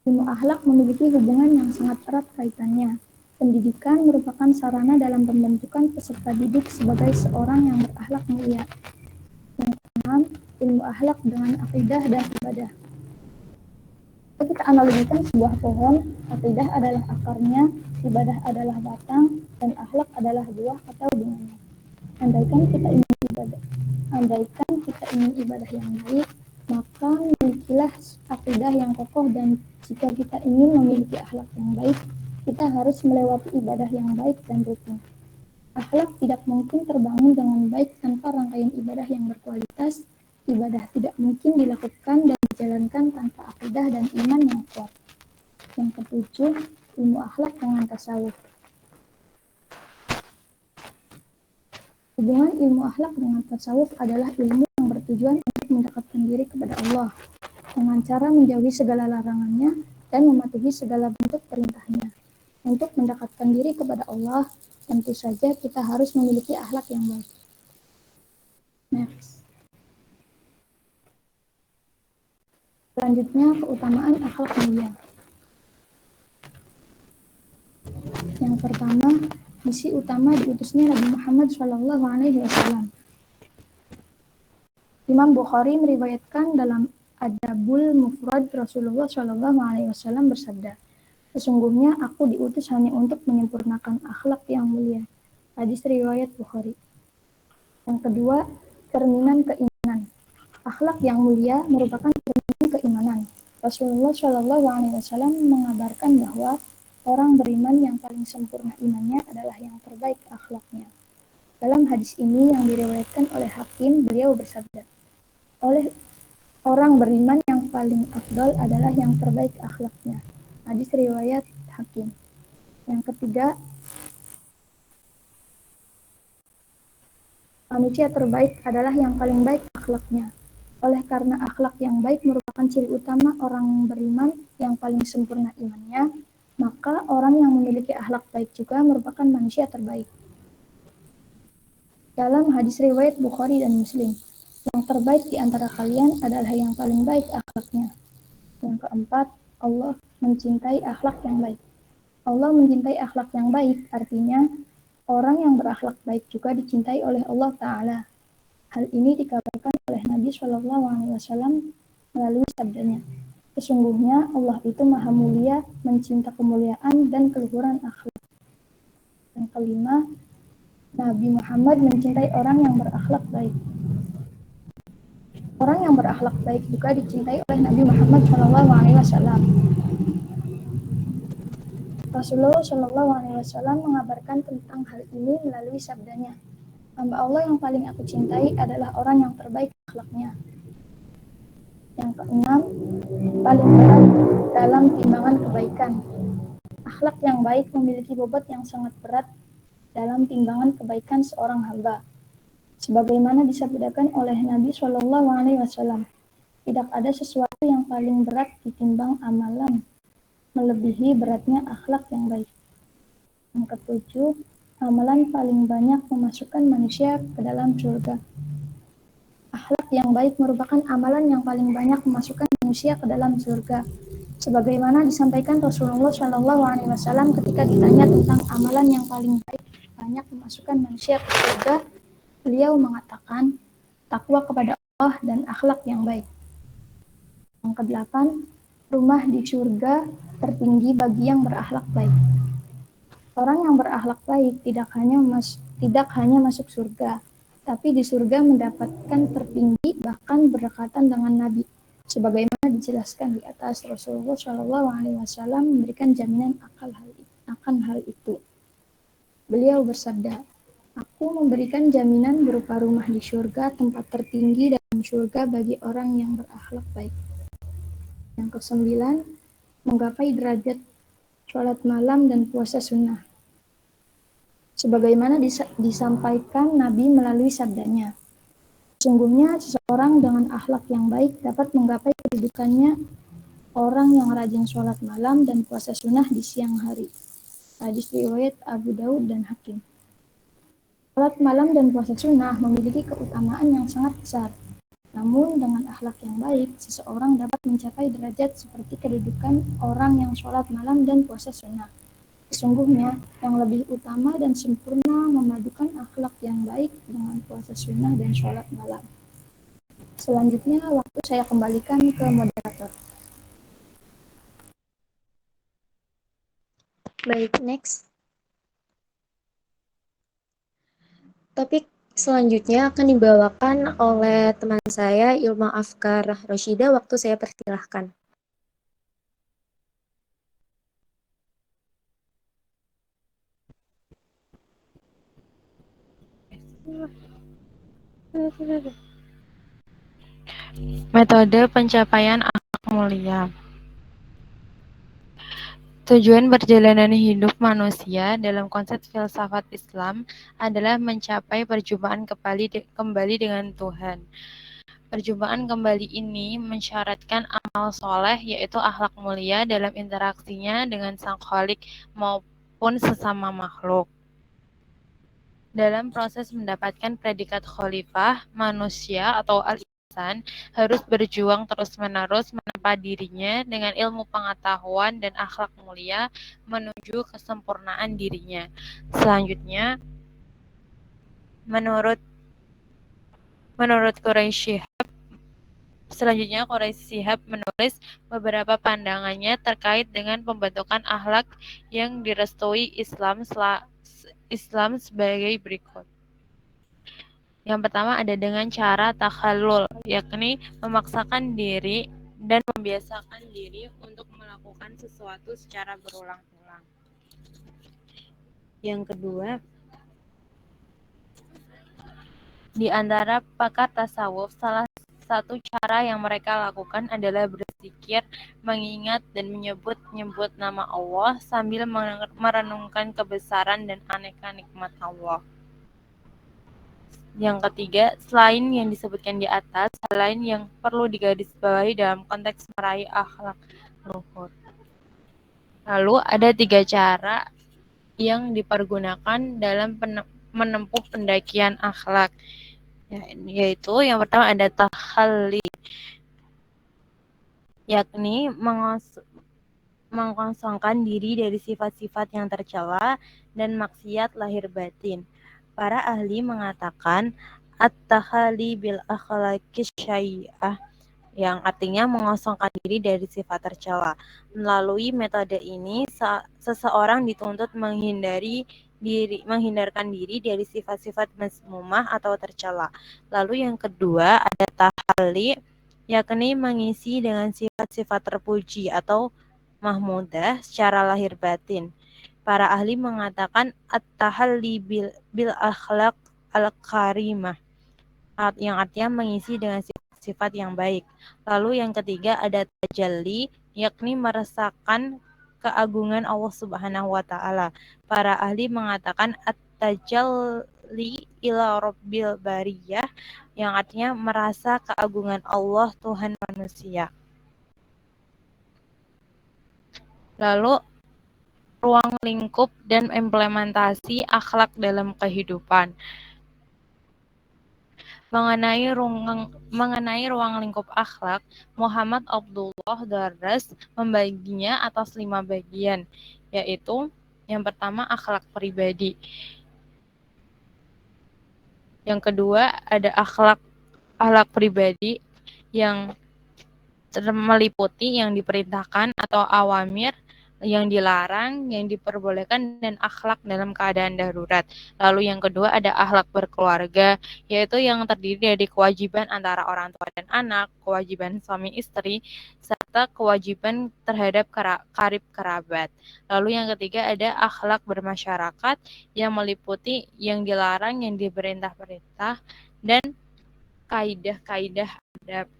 Ilmu akhlak memiliki hubungan yang sangat erat kaitannya. Pendidikan merupakan sarana dalam pembentukan peserta didik sebagai seorang yang berakhlak mulia. Yang keenam, ilmu akhlak dengan akidah dan ibadah. Jika kita analogikan sebuah pohon, akidah adalah akarnya, ibadah adalah batang, dan akhlak adalah buah atau bunganya. Andaikan kita ingin ibadah yang baik, maka milikilah akidah yang kokoh, dan jika kita ingin memiliki akhlak yang baik, kita harus melewati ibadah yang baik dan rukun. Akhlak tidak mungkin terbangun dengan baik tanpa rangkaian ibadah yang berkualitas. Ibadah tidak mungkin dilakukan dan dijalankan tanpa akidah dan iman yang kuat. Yang ketujuh, ilmu akhlak dengan tasawuf. Hubungan ilmu akhlak dengan tasawuf adalah ilmu yang bertujuan untuk mendekatkan diri kepada Allah dengan cara menjauhi segala larangannya dan mematuhi segala bentuk perintahnya. Untuk mendekatkan diri kepada Allah, tentu saja kita harus memiliki akhlak yang baik. Next. Selanjutnya, keutamaan akhlak mulia. Yang pertama, misi utama diutusnya Nabi Muhammad SAW. Imam Bukhari meriwayatkan dalam Adabul Mufrad, Rasulullah SAW bersabda, "Sesungguhnya aku diutus hanya untuk menyempurnakan akhlak yang mulia." Hadis riwayat Bukhari. Yang kedua, cerminan keimanan. Akhlak yang mulia merupakan cerminan keimanan. Rasulullah SAW mengabarkan bahwa orang beriman yang paling sempurna imannya adalah yang terbaik akhlaknya. Dalam hadis ini yang diriwayatkan oleh Hakim, beliau bersabda, oleh orang beriman yang paling afdal adalah yang terbaik akhlaknya. Hadis riwayat Hakim. Yang ketiga, manusia terbaik adalah yang paling baik akhlaknya. Oleh karena akhlak yang baik merupakan ciri utama orang beriman yang paling sempurna imannya, maka orang yang memiliki akhlak baik juga merupakan manusia terbaik. Dalam hadis riwayat Bukhari dan Muslim, yang terbaik di antara kalian adalah yang paling baik akhlaknya. Yang keempat, Allah mencintai akhlak yang baik. Allah mencintai akhlak yang baik, artinya orang yang berakhlak baik juga dicintai oleh Allah Ta'ala. Hal ini dikabarkan oleh Nabi SAW melalui sabdanya, "Sesungguhnya Allah itu maha mulia, mencinta kemuliaan dan keluhuran akhlak." Yang kelima, Nabi Muhammad mencintai orang yang berakhlak baik. Orang yang berakhlak baik juga dicintai oleh Nabi Muhammad SAW. Rasulullah SAW mengabarkan tentang hal ini melalui sabdanya, "Hamba Allah yang paling aku cintai adalah orang yang terbaik akhlaknya." Yang keenam, paling berat dalam timbangan kebaikan. Akhlak yang baik memiliki bobot yang sangat berat dalam timbangan kebaikan seorang hamba. Sebagaimana disabdakan oleh Nabi SAW, tidak ada sesuatu yang paling berat ditimbang amalan, melebihi beratnya akhlak yang baik. Yang ketujuh, amalan paling banyak memasukkan manusia ke dalam surga. Akhlak yang baik merupakan amalan yang paling banyak memasukkan manusia ke dalam surga. Sebagaimana disampaikan Rasulullah SAW ketika ditanya tentang amalan yang paling baik banyak memasukkan manusia ke surga, beliau mengatakan, takwa kepada Allah dan akhlak yang baik. Yang kedelapan, rumah di surga tertinggi bagi yang berakhlak baik. Orang yang berakhlak baik tidak hanya masuk surga, tapi di surga mendapatkan tertinggi bahkan berdekatan dengan Nabi. Sebagaimana dijelaskan di atas, Rasulullah SAW memberikan jaminan akan hal itu. Beliau bersabda, "Aku memberikan jaminan berupa rumah di surga, tempat tertinggi dalam surga bagi orang yang berakhlak baik." Yang kesembilan, menggapai derajat sholat malam dan puasa sunnah. Sebagaimana disampaikan Nabi melalui sabdanya, "Sesungguhnya seseorang dengan akhlak yang baik dapat menggapai kedudukannya orang yang rajin sholat malam dan puasa sunnah di siang hari." Hadis riwayat Abu Daud dan Hakim. Sholat malam dan puasa sunnah memiliki keutamaan yang sangat besar. Namun dengan akhlak yang baik, seseorang dapat mencapai derajat seperti kedudukan orang yang sholat malam dan puasa sunnah. Sesungguhnya, yang lebih utama dan sempurna memadukan akhlak yang baik dengan puasa sunnah dan sholat malam. Selanjutnya, waktu saya kembalikan ke moderator. Baik, next. Topik selanjutnya akan dibawakan oleh teman saya, Ilma Afkar Roshida. Waktu saya persilahkan. Metode pencapaian akhlak mulia. Tujuan perjalanan hidup manusia dalam konsep filsafat Islam adalah mencapai perjumpaan kembali dengan Tuhan. Perjumpaan kembali ini mensyaratkan amal soleh, yaitu akhlak mulia dalam interaksinya dengan Sang Khalik maupun sesama makhluk. Dalam proses mendapatkan predikat khalifah, manusia atau al-insan harus berjuang terus-menerus menempa dirinya dengan ilmu pengetahuan dan akhlak mulia menuju kesempurnaan dirinya. Selanjutnya, menurut Quraisy Shihab menulis beberapa pandangannya terkait dengan pembentukan akhlak yang direstui Islam sebagai berikut. Yang pertama ada dengan cara takhallul, yakni memaksakan diri dan membiasakan diri untuk melakukan sesuatu secara berulang-ulang. Yang kedua, di antara pakar tasawuf, salah satu cara yang mereka lakukan adalah berzikir, mengingat dan menyebut-nyebut nama Allah sambil merenungkan kebesaran dan aneka nikmat Allah. Yang ketiga, selain yang disebutkan di atas, hal lain yang perlu digarisbawahi dalam konteks meraih akhlak luhur. Lalu ada 3 cara yang dipergunakan dalam menempuh pendakian akhlak, yaitu yang pertama ada takhalli, yakni mengkosongkan diri dari sifat-sifat yang tercela dan maksiat lahir batin. Para ahli mengatakan at-takhalli bil akhlaqis syai'ah, yang artinya mengosongkan diri dari sifat tercela. Melalui metode ini, seseorang dituntut menghindarkan diri dari sifat-sifat mazmumah atau tercela. Lalu yang kedua ada tahalli, yakni mengisi dengan sifat-sifat terpuji atau mahmudah secara lahir batin. Para ahli mengatakan at-tahalli bil akhlaq al-karimah, yang artinya mengisi dengan sifat yang baik. Lalu yang ketiga ada tajalli, yakni merasakan keagungan Allah Subhanahu wa taala. Para ahli mengatakan at-tajalli ila rabbil bariyah, yang artinya merasa keagungan Allah Tuhan manusia. Lalu ruang lingkup dan implementasi akhlak dalam kehidupan. Mengenai ruang lingkup akhlak, Muhammad Abdullah Darras membaginya atas 5 bagian, yaitu yang pertama akhlak pribadi. Yang kedua ada akhlak pribadi yang meliputi yang diperintahkan atau awamir, yang dilarang, yang diperbolehkan, dan akhlak dalam keadaan darurat. Lalu yang kedua ada akhlak berkeluarga, yaitu yang terdiri dari kewajiban antara orang tua dan anak, kewajiban suami istri, serta kewajiban terhadap karib kerabat. Lalu yang ketiga ada akhlak bermasyarakat, yang meliputi yang dilarang, yang diperintah-perintah, dan kaidah-kaidah adab.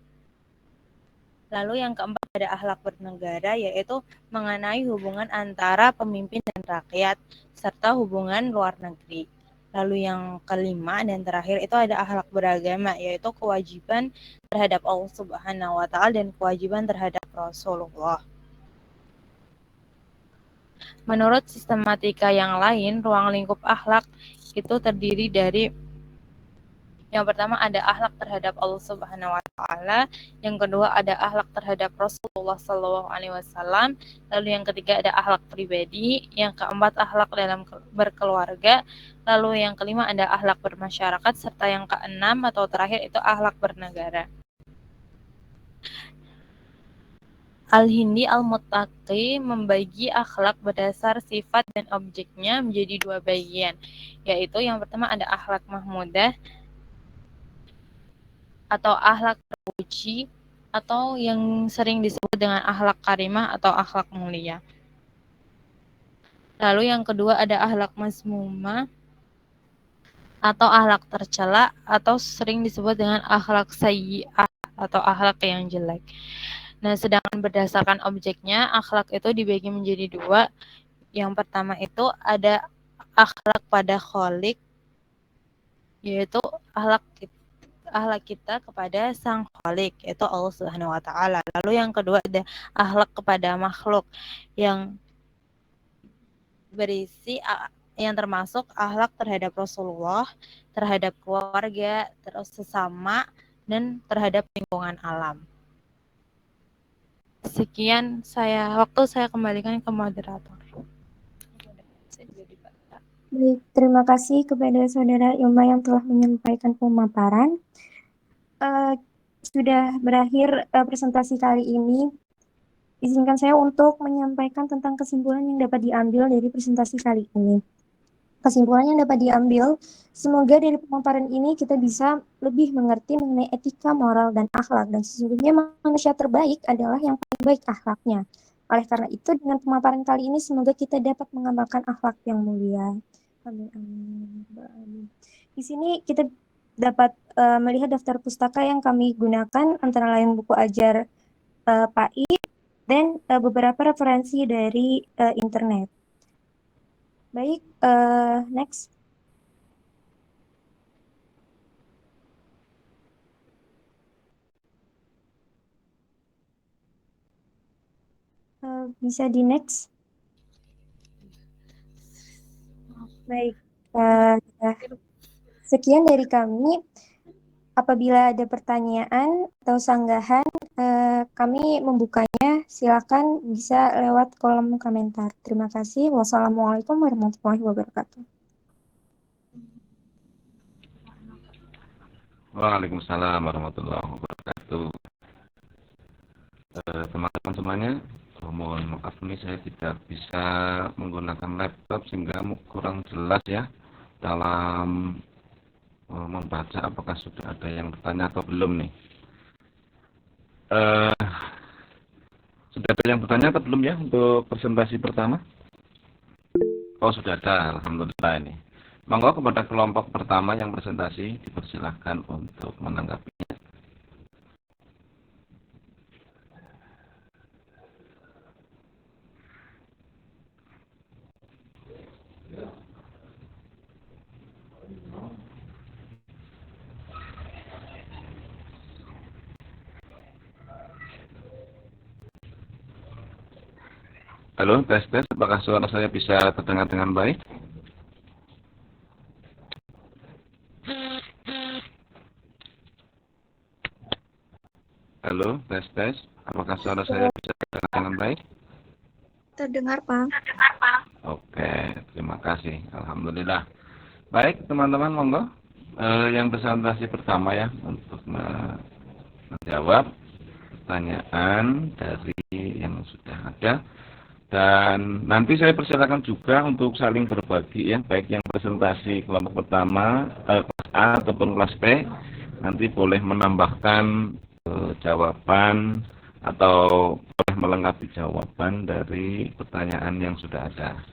Lalu yang keempat ada akhlak bernegara, yaitu mengenai hubungan antara pemimpin dan rakyat, serta hubungan luar negeri. Lalu yang kelima dan terakhir itu ada akhlak beragama, yaitu kewajiban terhadap Allah Subhanahu wa taala dan kewajiban terhadap Rasulullah. Menurut sistematika yang lain, ruang lingkup akhlak itu terdiri dari Yang pertama ada akhlak terhadap Allah Subhanahu wa taala, yang kedua ada akhlak terhadap Rasulullah sallallahu alaihi wasallam, lalu yang ketiga ada akhlak pribadi, yang keempat akhlak dalam berkeluarga, lalu yang kelima ada akhlak bermasyarakat, serta yang keenam atau terakhir itu akhlak bernegara. Al-Hindi Al-Muttaqi membagi akhlak berdasar sifat dan objeknya menjadi dua bagian, yaitu yang pertama ada akhlak mahmudah atau akhlak terpuji, atau yang sering disebut dengan akhlak karimah atau akhlak mulia. Lalu yang kedua ada akhlak mazmumah atau akhlak tercela, atau sering disebut dengan akhlak sayyi'ah atau akhlak yang jelek. Nah, sedangkan berdasarkan objeknya, akhlak itu dibagi menjadi dua. Yang pertama itu ada akhlak pada kholik, yaitu akhlak kita kepada sang kholik, yaitu Allah Subhanahu wa taala. Lalu yang kedua ada akhlak kepada makhluk, yang berisi yang termasuk akhlak terhadap Rasulullah, terhadap keluarga, terus sesama, dan terhadap lingkungan alam. Sekian waktu saya kembalikan ke moderator. Baik, terima kasih kepada Saudara Ilma yang telah menyampaikan pemaparan. Sudah berakhir presentasi kali ini. Izinkan saya untuk menyampaikan tentang kesimpulan yang dapat diambil dari presentasi kali ini. Kesimpulan yang dapat diambil, semoga dari pemaparan ini kita bisa lebih mengerti mengenai etika, moral, dan akhlak. Dan sesungguhnya manusia terbaik adalah yang paling baik akhlaknya. Oleh karena itu, dengan pemaparan kali ini, semoga kita dapat mengamalkan akhlak yang mulia. Amin, amin. Di sini kita dapat melihat daftar pustaka yang kami gunakan, antara lain buku ajar PAI, dan beberapa referensi dari internet. Baik, next. Bisa di next. Baik, sekian dari kami. Apabila ada pertanyaan atau sanggahan, kami membukanya. Silakan bisa lewat kolom komentar. Terima kasih. Wassalamualaikum warahmatullahi wabarakatuh. Waalaikumsalam warahmatullahi wabarakatuh. Teman-teman semuanya, mohon maaf nih saya tidak bisa menggunakan laptop sehingga kurang jelas ya dalam membaca apakah sudah ada yang bertanya atau belum nih. Sudah ada yang bertanya atau belum ya untuk presentasi pertama? Oh sudah ada, alhamdulillah ini. Monggo kepada kelompok pertama yang presentasi dipersilahkan untuk menanggapinya. Halo, tes. Apakah suara saya bisa terdengar dengan baik? Halo, tes. Apakah suara saya bisa terdengar dengan baik? Terdengar, Pak. Oke, terima kasih. Alhamdulillah. Baik, teman-teman, monggo. Yang presentasi pertama ya untuk menjawab pertanyaan dari yang sudah ada. Dan nanti saya persilakan juga untuk saling berbagi ya, baik yang presentasi kelompok pertama, kelas A ataupun kelas B, nanti boleh menambahkan jawaban atau boleh melengkapi jawaban dari pertanyaan yang sudah ada.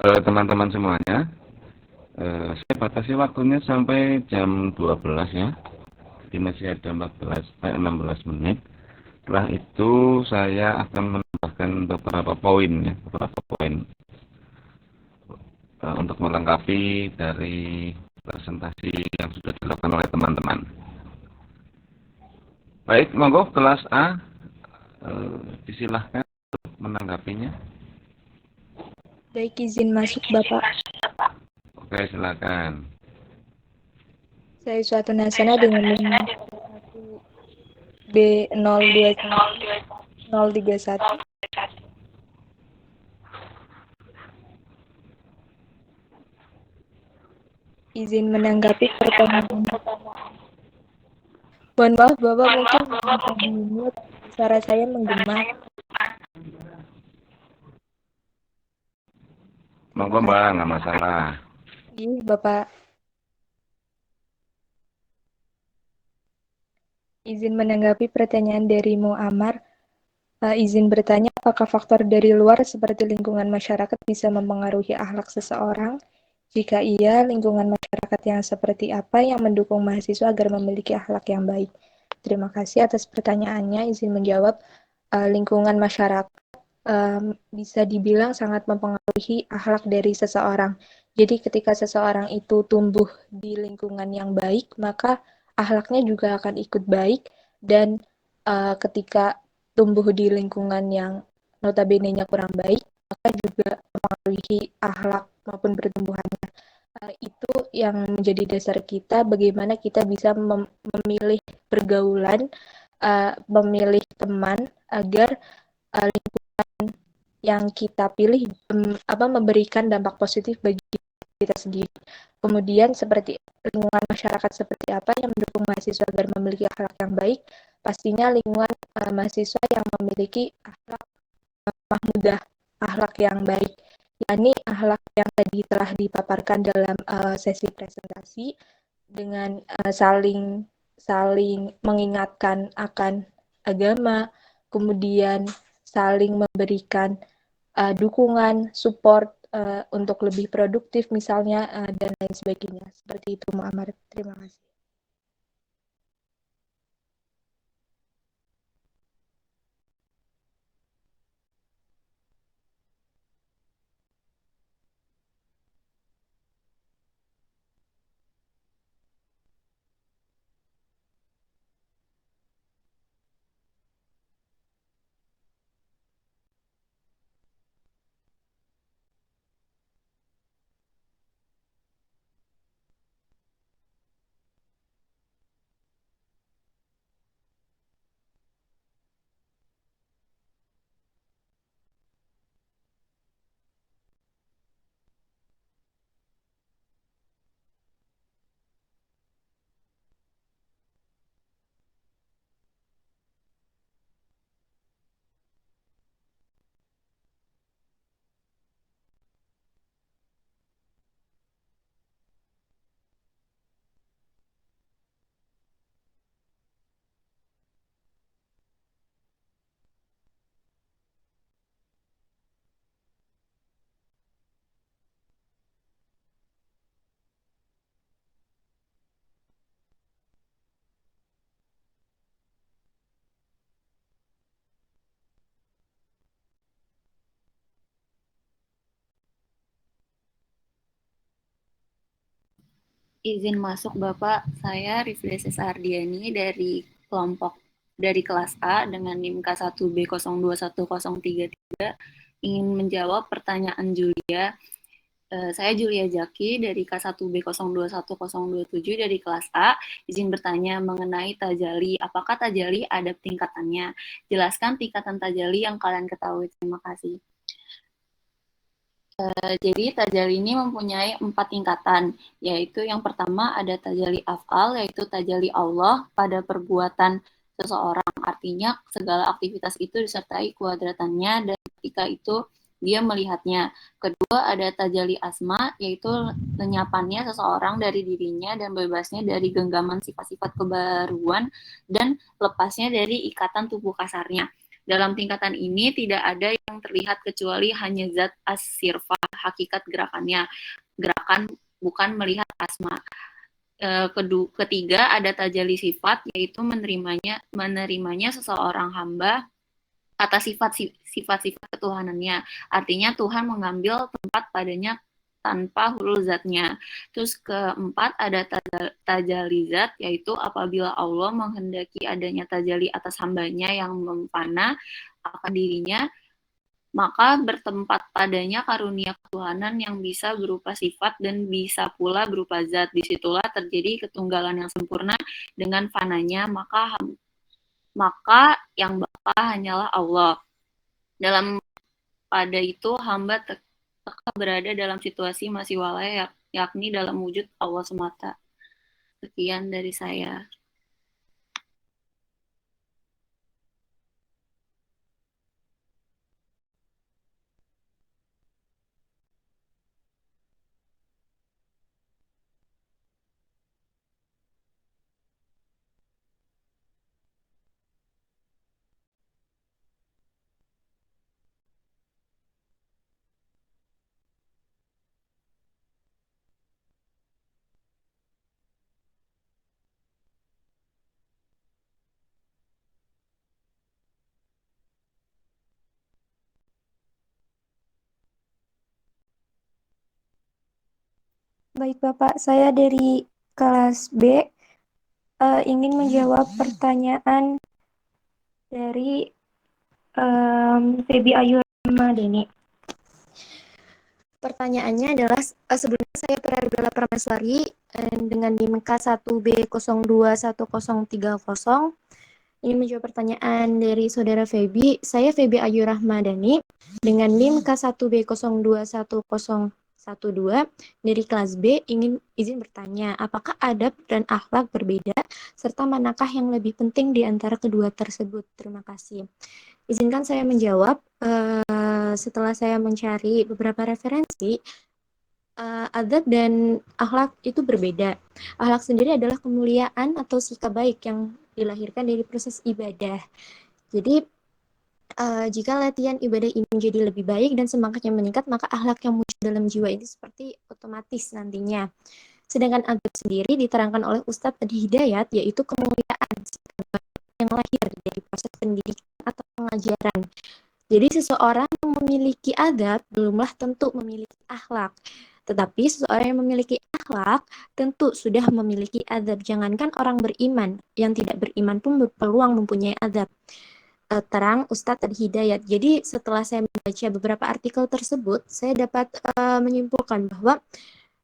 teman-teman semuanya, saya batasi waktunya sampai jam 12 ya. Jadi masih ada 16 menit. Setelah itu saya akan menambahkan beberapa poin ya, untuk melengkapi dari presentasi yang sudah dilakukan oleh teman-teman. Baik, monggo kelas A, disilahkan untuk menanggapinya. Baik, izin masuk Bapak. Oke, silakan. Saya Suatu Nasana dengan nomor B021031. Izin menanggapi pertanyaan. Mohon maaf Bapak, mungkin bisa di-mute, suara saya menggema. Monggo Mbak, nggak masalah. Iya Bapak. Izin menanggapi pertanyaan dari Muammar. Izin bertanya, apakah faktor dari luar seperti lingkungan masyarakat bisa mempengaruhi akhlak seseorang? Jika iya, lingkungan masyarakat yang seperti apa yang mendukung mahasiswa agar memiliki akhlak yang baik? Terima kasih atas pertanyaannya. Izin menjawab, lingkungan masyarakat bisa dibilang sangat mempengaruhi akhlak dari seseorang. Jadi ketika seseorang itu tumbuh di lingkungan yang baik, maka akhlaknya juga akan ikut baik, dan ketika tumbuh di lingkungan yang notabene-nya kurang baik, maka juga mempengaruhi akhlak maupun pertumbuhannya. Itu yang menjadi dasar kita, bagaimana kita bisa memilih pergaulan, memilih teman, agar lingkungan yang kita pilih memberikan dampak positif bagi kita sendiri. Kemudian seperti lingkungan masyarakat seperti apa yang mendukung mahasiswa agar memiliki akhlak yang baik? Pastinya lingkungan mahasiswa yang memiliki akhlak mahmudah, akhlak yang baik, yakni akhlak yang tadi telah dipaparkan dalam sesi presentasi, dengan saling mengingatkan akan agama, kemudian saling memberikan dukungan, support untuk lebih produktif misalnya, dan lain sebagainya. Seperti itu Muammar. Terima kasih. Izin masuk Bapak, saya Rifli Ardiani dari kelas A dengan NIM K1B021033 ingin menjawab pertanyaan Julia. Saya Julia Jaki dari K1B021027 dari kelas A. Izin bertanya mengenai tajali. Apakah tajali ada tingkatannya? Jelaskan tingkatan tajali yang kalian ketahui. Terima kasih. Jadi tajali ini mempunyai 4 tingkatan, yaitu yang pertama ada tajali af'al, yaitu tajali Allah pada perbuatan seseorang. Artinya segala aktivitas itu disertai kuadratannya dan ketika itu dia melihatnya. Kedua ada tajali asma, yaitu lenyapannya seseorang dari dirinya dan bebasnya dari genggaman sifat-sifat kebaruan dan lepasnya dari ikatan tubuh kasarnya. Dalam tingkatan ini tidak ada yang terlihat kecuali hanya zat as-sirfah, hakikat gerakannya. Gerakan bukan melihat asma. Ketiga ada tajalli sifat, yaitu menerimanya seseorang hamba atas sifat-sifat ketuhanannya. Artinya Tuhan mengambil tempat padanya tanpa hulul zatnya. Terus keempat ada tajalli zat, yaitu apabila Allah menghendaki adanya tajalli atas hambanya yang memfana akan dirinya, maka bertempat padanya karunia ketuhanan yang bisa berupa sifat dan bisa pula berupa zat. Disitulah terjadi ketunggalan yang sempurna dengan fananya, maka yang baka hanyalah Allah. Dalam pada itu hamba tetap berada dalam situasi masih walaya, yakni dalam wujud Allah semata. Sekian dari saya. Baik Bapak, saya dari kelas B ingin menjawab pertanyaan dari Febi Ayu Ramadhani. Pertanyaannya adalah, sebelumnya saya berada dalam Permaswari dengan NIM K1B021030. Ini menjawab pertanyaan dari Saudara Febi. Saya Febi Ayu Rahmadani dengan NIM K1B021012 dari kelas B ingin izin bertanya, apakah adab dan akhlak berbeda serta manakah yang lebih penting di antara kedua tersebut? Terima kasih. Izinkan saya menjawab. Setelah saya mencari beberapa referensi, adab dan akhlak itu berbeda. Akhlak sendiri adalah kemuliaan atau sikap baik yang dilahirkan dari proses ibadah. Jadi, jika latihan ibadah ini menjadi lebih baik dan semangatnya meningkat, maka akhlak yang muncul dalam jiwa ini seperti otomatis nantinya. Sedangkan adab sendiri diterangkan oleh Ustadz Adi Hidayat, yaitu kemuliaan yang lahir dari proses pendidikan atau pengajaran. Jadi seseorang yang memiliki adab belumlah tentu memiliki akhlak. Tetapi seseorang yang memiliki akhlak tentu sudah memiliki adab. Jangankan orang beriman, yang tidak beriman pun berpeluang mempunyai adab. Terang Ustadz Al-Hidayat. Jadi setelah saya membaca beberapa artikel tersebut, saya dapat menyimpulkan bahwa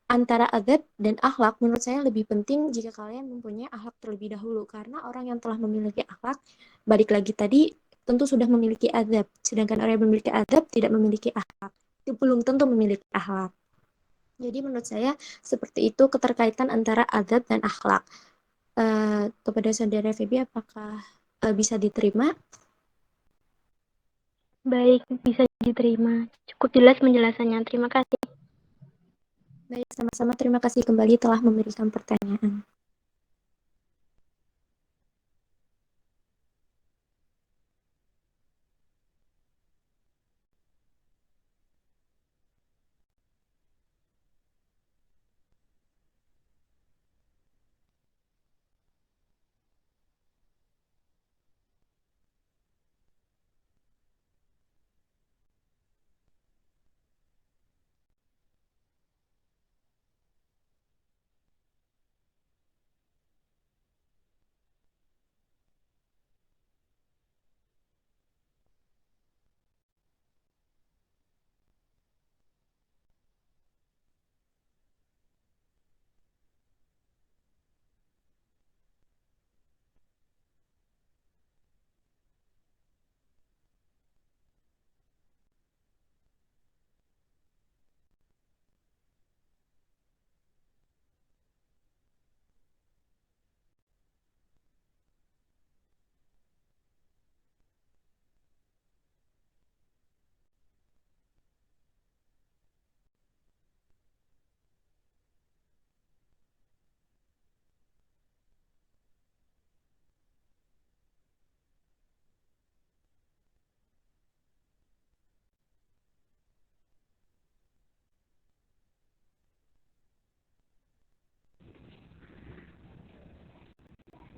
antara adab dan akhlak menurut saya lebih penting jika kalian mempunyai akhlak terlebih dahulu. Karena orang yang telah memiliki akhlak, balik lagi tadi, tentu sudah memiliki adab. Sedangkan orang yang memiliki adab tidak memiliki akhlak. Itu belum tentu memiliki akhlak. Jadi menurut saya seperti itu keterkaitan antara adab dan akhlak. Kepada saudara Febi, apakah bisa diterima? Baik, bisa diterima. Cukup jelas penjelasannya. Terima kasih. Baik, sama-sama. Terima kasih kembali telah memberikan pertanyaan.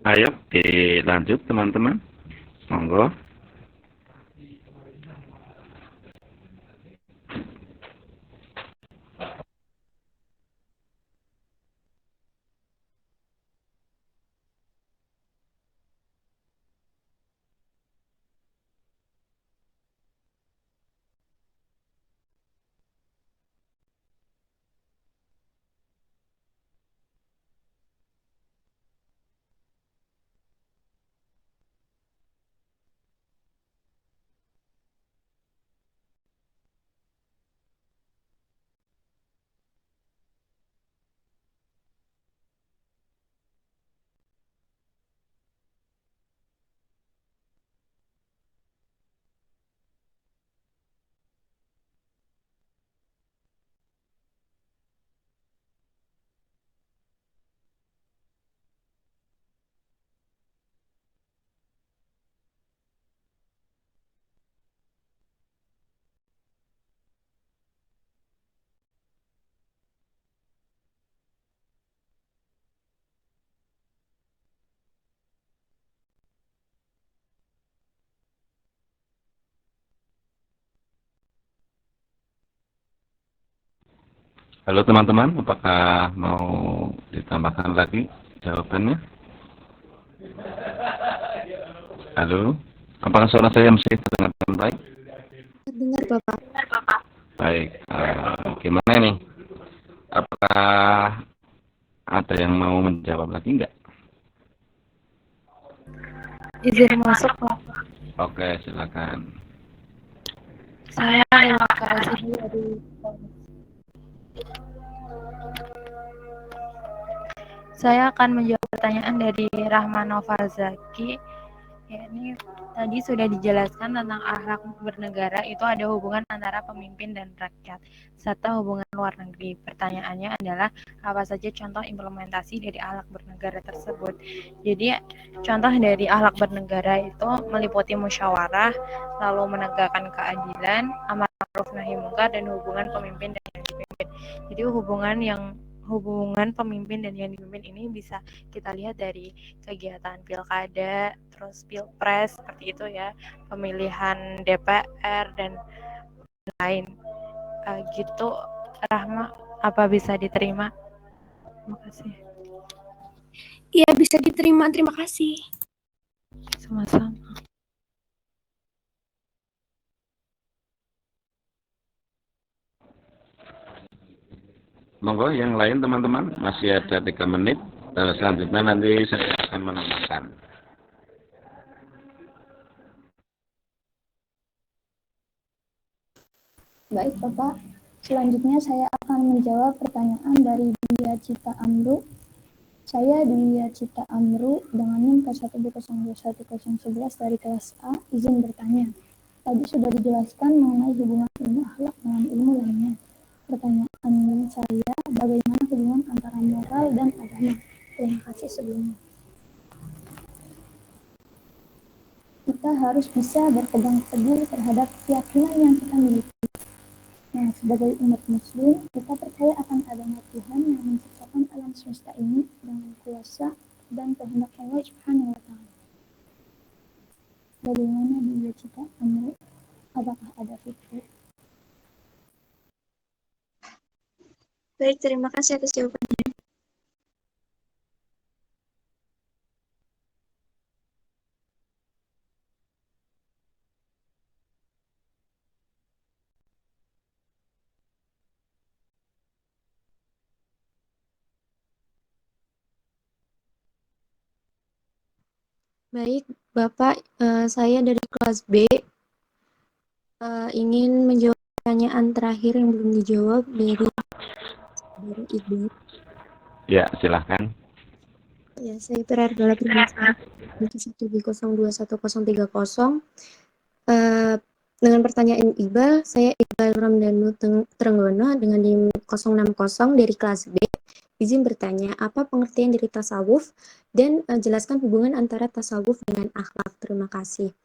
Ayo dilanjut teman-teman. Monggo. Halo teman-teman, apakah mau ditambahkan lagi jawabannya? Halo, apakah suara saya masih terdengar dengan baik? Terdengar Bapak. Baik, gimana nih? Apakah ada yang mau menjawab lagi enggak? Izin masuk, Pak. Oke, silakan. Saya terima kasih dulu dari Saya akan menjawab pertanyaan dari Rahman Novazaki. Ya, ini tadi sudah dijelaskan tentang akhlak bernegara, itu ada hubungan antara pemimpin dan rakyat, serta hubungan luar negeri. Pertanyaannya adalah, apa saja contoh implementasi dari akhlak bernegara tersebut? Jadi, contoh dari akhlak bernegara itu meliputi musyawarah, lalu menegakkan keadilan, amar ma'ruf nahi munkar, dan hubungan pemimpin dan yang dipimpin. Jadi hubungan pemimpin dan yang dipimpin ini bisa kita lihat dari kegiatan pilkada, terus pilpres seperti itu ya, pemilihan DPR dan lain. Gitu, Rahma, apa bisa diterima? Terima kasih. Iya, bisa diterima. Terima kasih. Sama-sama. Monggo yang lain teman-teman, masih ada 3 menit. Selanjutnya nanti saya akan menambahkan. Baik, Bapak. Selanjutnya saya akan menjawab pertanyaan dari Dia Cita Amru. Saya Dia Cita Amru dengan NIM K1B021011 dari kelas A, izin bertanya. Tadi sudah dijelaskan mengenai hubungan ilmu akhlak dengan ilmu lainnya. Pertanyaan saya, bagaimana hubungan antara moral dan agama? Terima kasih sebelumnya. Kita harus bisa berpegang teguh terhadap keyakinan yang kita miliki. Nah, sebagai umat muslim, kita percaya akan adanya Tuhan yang menciptakan alam semesta ini dengan kuasa dan kehendak Allah Subhanahu wa Ta'ala. Bagaimana Dia Cita Amru? Apakah ada fikir? Baik, terima kasih atas jawabannya. Baik, Bapak, saya dari kelas B ingin menjawab pertanyaan terakhir yang belum dijawab dari Iqbal. Ya, silahkan. Ya, saya berada dalam B1B021030. Dengan pertanyaan Iqbal, saya Iqbal Ramdhanu Trenggono dengan NIM 060 dari kelas B. Izin bertanya, apa pengertian dari tasawuf dan jelaskan hubungan antara tasawuf dengan akhlak. Terima kasih.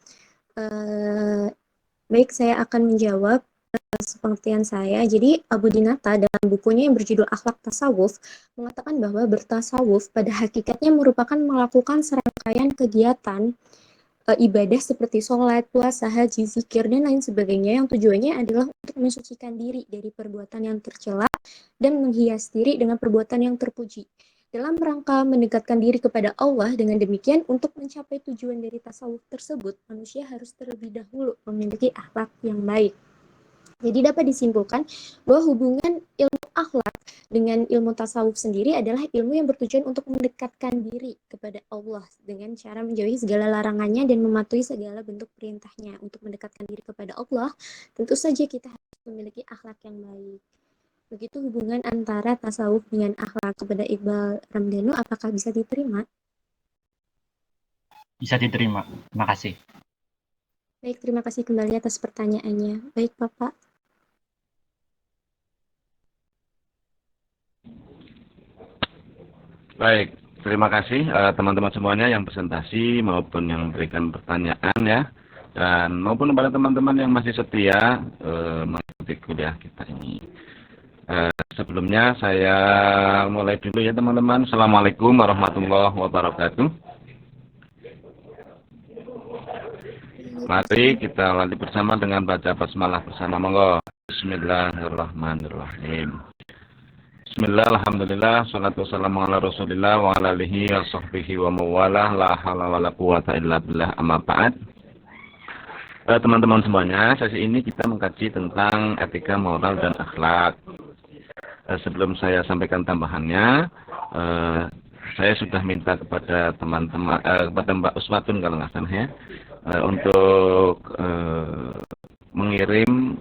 Baik, saya akan menjawab. sepengertian saya, jadi Abu Dinata dalam bukunya yang berjudul Akhlak Tasawuf mengatakan bahwa bertasawuf pada hakikatnya merupakan melakukan serangkaian kegiatan ibadah seperti sholat, puasa, haji, zikir, dan lain sebagainya yang tujuannya adalah untuk mensucikan diri dari perbuatan yang tercela dan menghias diri dengan perbuatan yang terpuji. Dalam rangka mendekatkan diri kepada Allah, dengan demikian untuk mencapai tujuan dari tasawuf tersebut, manusia harus terlebih dahulu memiliki akhlak yang baik. Jadi dapat disimpulkan bahwa hubungan ilmu akhlak dengan ilmu tasawuf sendiri adalah ilmu yang bertujuan untuk mendekatkan diri kepada Allah dengan cara menjauhi segala larangannya dan mematuhi segala bentuk perintahnya. Untuk mendekatkan diri kepada Allah, tentu saja kita harus memiliki akhlak yang baik. Begitu hubungan antara tasawuf dengan akhlak. Kepada Iqbal Ramdhanu, apakah bisa diterima? Bisa diterima. Terima kasih. Baik, terima kasih kembali atas pertanyaannya. Baik, Bapak. Baik, terima kasih teman-teman semuanya yang presentasi maupun yang memberikan pertanyaan ya, dan maupun kepada teman-teman yang masih setia mengikuti kuliah kita ini. Sebelumnya saya mulai dulu ya teman-teman. Assalamualaikum warahmatullahi wabarakatuh. Mari kita lanjut bersama dengan baca basmalah bersama, monggo. Bismillahirrahmanirrahim. Bismillah, alhamdulillah, salatu wassalamu ala rasulillah wa ala alihi wa sahbihi wa mawalah, la hawla wa la quwata illa billah, amma ba'd. Teman-teman semuanya, sesi ini kita mengkaji tentang etika moral dan akhlak. Sebelum saya sampaikan tambahannya, saya sudah minta kepada teman-teman, kepada Mbak Uswatun kalau nggak salah ya, untuk mengirim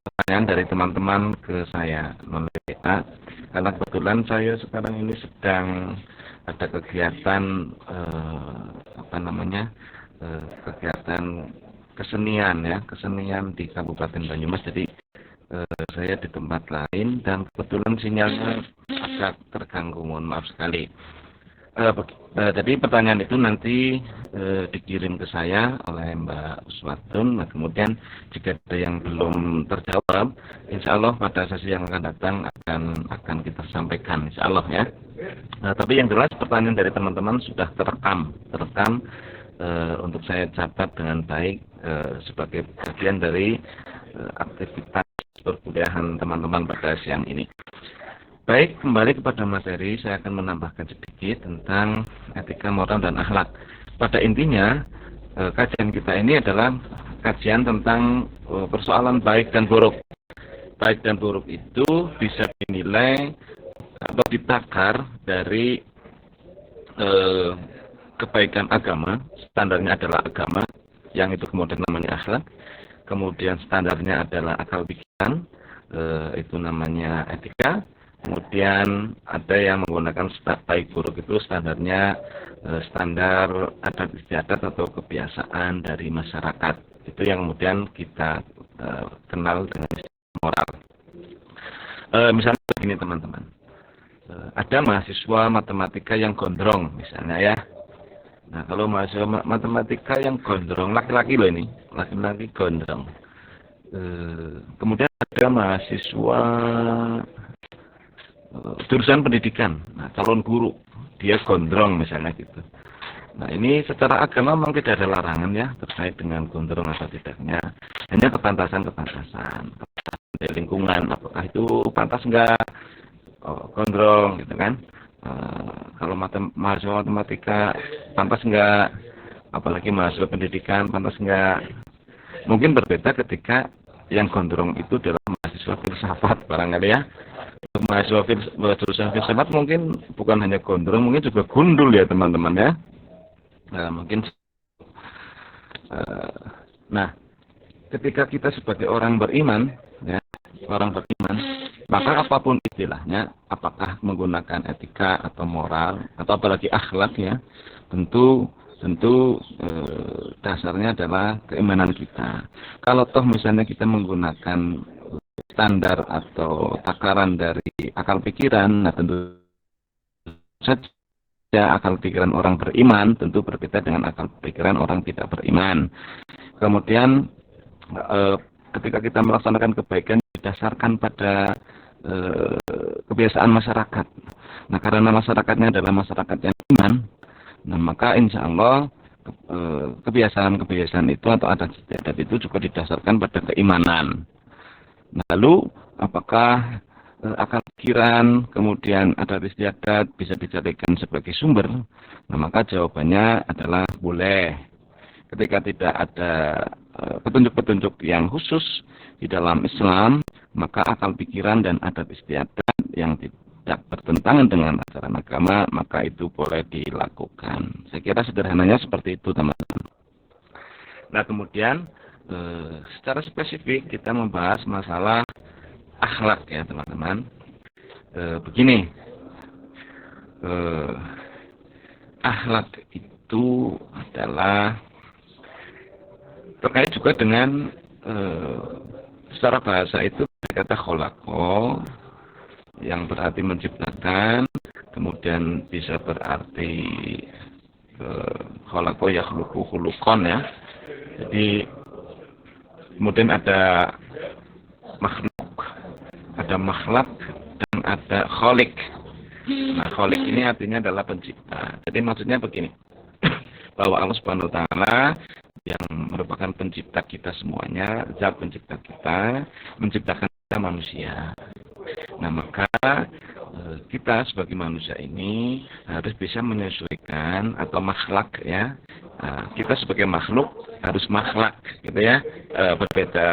pertanyaan dari teman-teman ke saya melalui WA, karena kebetulan saya sekarang ini sedang ada kegiatan kegiatan kesenian ya, kesenian di Kabupaten Banyumas. Jadi saya di tempat lain dan kebetulan sinyalnya agak terganggu, mohon maaf sekali. Jadi pertanyaan itu nanti dikirim ke saya oleh Mbak Uswatun. Nah, kemudian jika ada yang belum terjawab, insya Allah pada sesi yang akan datang akan kita sampaikan, insya Allah ya. Tapi yang jelas pertanyaan dari teman-teman sudah terekam untuk saya catat dengan baik sebagai bagian dari aktivitas perkuliahan teman-teman pada siang ini. Baik, kembali kepada materi, saya akan menambahkan sedikit tentang etika moral dan akhlak. Pada intinya, kajian kita ini adalah kajian tentang persoalan baik dan buruk. Baik dan buruk itu bisa dinilai atau ditakar dari kebaikan agama, standarnya adalah agama, yang itu kemudian namanya akhlak. Kemudian standarnya adalah akal pikiran, itu namanya etika. Kemudian ada yang menggunakan baik buruk itu standarnya standar adat istiadat atau kebiasaan dari masyarakat. Itu yang kemudian kita kenal dengan moral. Misalnya begini teman-teman, ada mahasiswa matematika yang gondrong misalnya ya. Nah, kalau mahasiswa matematika yang gondrong, laki-laki loh ini, laki-laki gondrong. Kemudian ada mahasiswa jurusan pendidikan, nah, calon guru, dia gondrong misalnya gitu. Nah, ini secara agama memang tidak ada larangan ya terkait dengan gondrong atau tidaknya. Hanya kepantasan dari lingkungan, apakah itu pantas enggak gondrong gitu kan. Kalau mahasiswa matematika pantas enggak, apalagi mahasiswa pendidikan pantas enggak. Mungkin berbeda ketika yang gondrong itu adalah mahasiswa filsafat barangkali ya. Mahasiswa jurusan filsafat mungkin bukan hanya gondrong, mungkin juga gundul ya teman-teman ya. Mungkin nah, ketika kita sebagai orang beriman ya, maka apapun istilahnya, apakah menggunakan etika atau moral atau apalagi akhlak ya, tentu dasarnya adalah keimanan kita. Kalau toh misalnya kita menggunakan standar atau takaran dari akal pikiran, nah tentu saja akal pikiran orang beriman tentu berbeda dengan akal pikiran orang tidak beriman. Kemudian ketika kita melaksanakan kebaikan didasarkan pada kebiasaan masyarakat. Nah, karena masyarakatnya adalah masyarakat yang iman, nah maka insya Allah kebiasaan-kebiasaan itu atau adat istiadat itu juga didasarkan pada keimanan. Lalu apakah akal pikiran kemudian adat istiadat bisa dijadikan sebagai sumber? Nah, maka jawabannya adalah boleh. Ketika tidak ada petunjuk-petunjuk yang khusus di dalam Islam, maka akal pikiran dan adat istiadat yang tidak bertentangan dengan ajaran agama, maka itu boleh dilakukan. Saya kira sederhananya seperti itu, teman-teman. Nah, kemudian secara spesifik kita membahas masalah akhlak ya, teman-teman. Begini, akhlak itu adalah terkait juga dengan secara bahasa itu kata kholaqo yang berarti menciptakan, kemudian bisa berarti kholaqo ya khuluqon ya. Jadi kemudian ada makhluk, dan ada kholik. Nah, kholik ini artinya adalah pencipta. Jadi maksudnya begini, bahwa Allah Subhanahu wa taala yang merupakan pencipta kita semuanya, zat pencipta kita, menciptakan kita manusia. Nah, maka kita sebagai manusia ini harus bisa menyesuaikan atau makhluk ya. Nah, kita sebagai makhluk harus makhluk gitu ya. Berbeda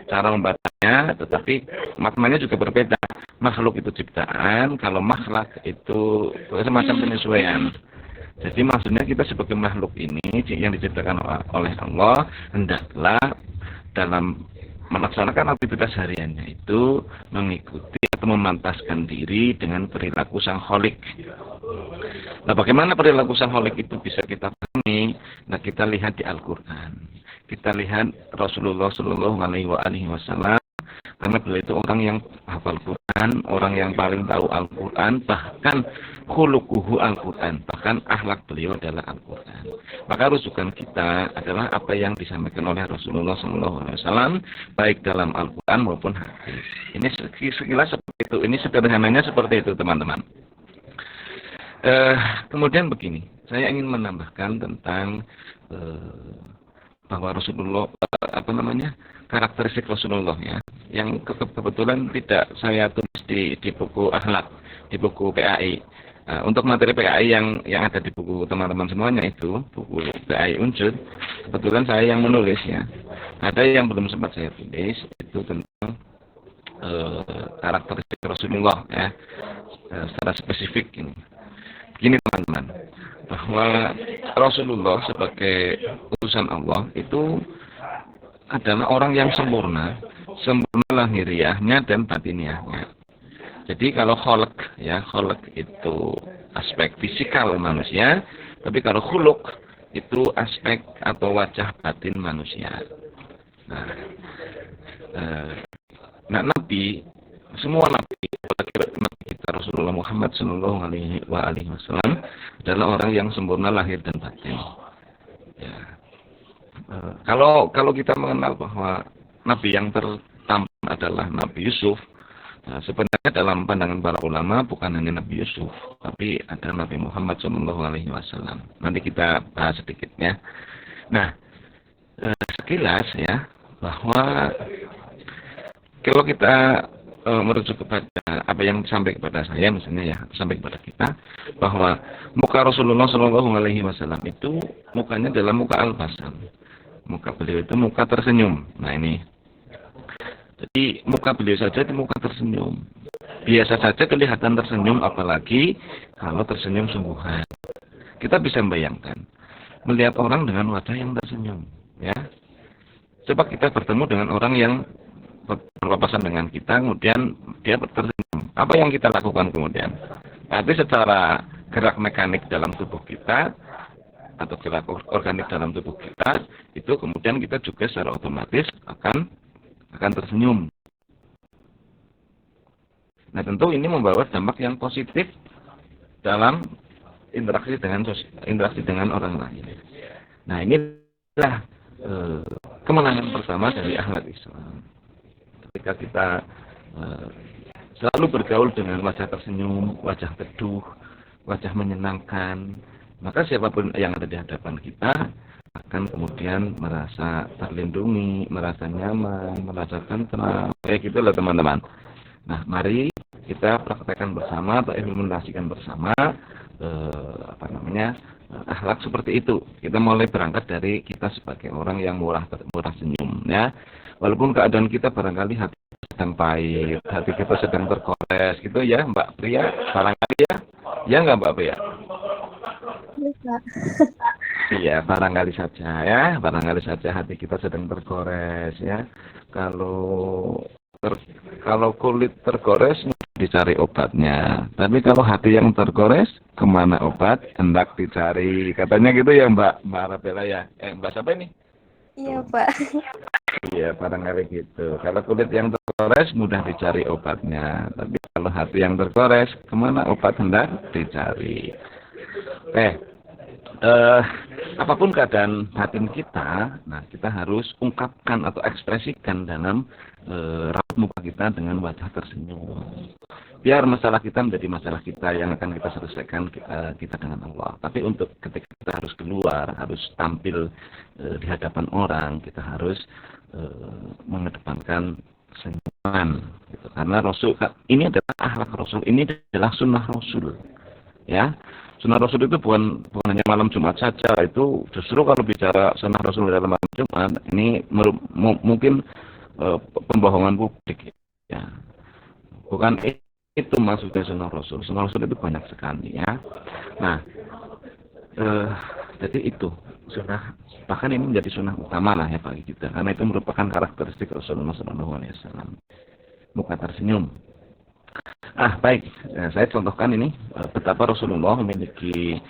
cara membacanya, tetapi maknanya juga berbeda. Makhluk itu ciptaan, kalau makhluk itu semacam penyesuaian. Jadi maksudnya kita sebagai makhluk ini yang diciptakan oleh Allah hendaklah dalam melaksanakan aktivitas hariannya itu mengikuti atau memantaskan diri dengan perilaku sang kholik. Nah, bagaimana perilaku sang kholik itu bisa kita pahami? Nah, kita lihat di Al-Quran. Kita lihat Rasulullah Shallallahu Alaihi Wasallam, karena beliau itu orang yang hafal Quran, orang yang paling tahu Al-Quran, bahkan khuluquhu Al-Quran, bahkan akhlak beliau adalah Al-Quran. Maka rujukan kita adalah apa yang disampaikan oleh Rasulullah SAW, baik dalam Al-Quran maupun hadis. Ini sekilas seperti itu, ini sederhananya seperti itu, teman-teman. Kemudian begini, saya ingin menambahkan tentang bahwa Rasulullah karakteristik Rasulullah ya, yang kebetulan tidak saya tulis di buku akhlak, di buku PAI. Untuk materi PAI yang ada di buku teman-teman semuanya itu, buku PAI Unjud, kebetulan saya yang menulis ya. Ada yang belum sempat saya tulis, itu tentang karakteristik Rasulullah ya, secara spesifik ini. Begini teman-teman, bahwa Rasulullah sebagai utusan Allah itu adalah orang yang sempurna lahiriahnya dan batiniahnya. Jadi kalau kholq itu aspek fisikal manusia, tapi kalau khuluq itu aspek atau wajah batin manusia. Nah, Nabi, semua Nabi kita Rasulullah Muhammad Sallallahu Alaihi Wasallam adalah orang yang sempurna lahir dan batin. Ya. Kalau kita mengenal bahwa Nabi yang tertampan adalah Nabi Yusuf, nah, sebenarnya dalam pandangan para ulama bukan hanya Nabi Yusuf, tapi ada Nabi Muhammad Sallallahu Alaihi Wasallam. Nanti kita bahas sedikit ya. Nah, sekilas ya, bahwa kalau kita merujuk kepada apa yang sampai kepada saya misalnya ya, sampai kepada kita, bahwa muka Rasulullah Shallallahu Alaihi Wasallam itu mukanya adalah muka al-basam. Muka beliau itu muka tersenyum. Nah ini, jadi muka beliau saja itu muka tersenyum. Biasa saja kelihatan tersenyum, apalagi kalau tersenyum sungguhan. Kita bisa membayangkan melihat orang dengan wajah yang tersenyum, ya. Coba kita bertemu dengan orang yang berpapasan dengan kita, kemudian dia tersenyum. Apa yang kita lakukan kemudian? Berarti secara gerak mekanik dalam tubuh kita atau gerak organik dalam tubuh kita, itu kemudian kita juga secara otomatis akan tersenyum. Nah, tentu ini membawa dampak yang positif dalam interaksi dengan orang lain. Nah, inilah kemenangan pertama dari akhlak Islam. Ketika kita selalu bergaul dengan wajah tersenyum, wajah teduh, wajah menyenangkan, maka siapapun yang ada di hadapan kita akan kemudian merasa terlindungi, merasa nyaman, merasa tenang. Kayak gitulah teman-teman. Nah, mari kita praktekkan bersama atau implementasikan bersama akhlak seperti itu. Kita mulai berangkat dari kita sebagai orang yang murah senyum, ya. Walaupun keadaan kita barangkali hati sedang pahit, hati kita sedang tergores, gitu ya, Mbak Pria, barangkali ya, ya nggak Mbak Pria? Iya, barangkali saja hati kita sedang tergores, ya. Kalau kulit tergores dicari obatnya, tapi kalau hati yang tergores, kemana obat hendak dicari, katanya gitu ya Mbak Arabella ya. Mbak siapa ini? Iya Pak. Iya, barangkali gitu. Kalau kulit yang tergores mudah dicari obatnya, tapi kalau hati yang tergores, kemana obat hendak dicari. Apapun keadaan batin kita, nah kita harus ungkapkan atau ekspresikan dalam raut muka kita dengan wajah tersenyum. Biar masalah kita menjadi masalah kita yang akan kita selesaikan kita dengan Allah. Tapi untuk ketika kita harus keluar, harus tampil di hadapan orang, kita harus mengedepankan senyuman. Gitu. Karena Rasul ini adalah akhlak Rasul, ini adalah sunnah Rasul, ya. Sunnah Rasul itu bukan hanya malam Jumat saja. Itu justru kalau bicara sunnah Rasul dalam malam Jumat, ini mungkin pembohongan publik. Ya. Bukan itu maksudnya sunnah Rasul. Sunnah Rasul itu banyak sekali, ya. Nah, jadi itu sunnah, bahkan ini menjadi sunnah utama lah ya bagi kita. Karena itu merupakan karakteristik Rasulullah SAW. Muka tersenyum. Baik, saya contohkan ini betapa Rasulullah memiliki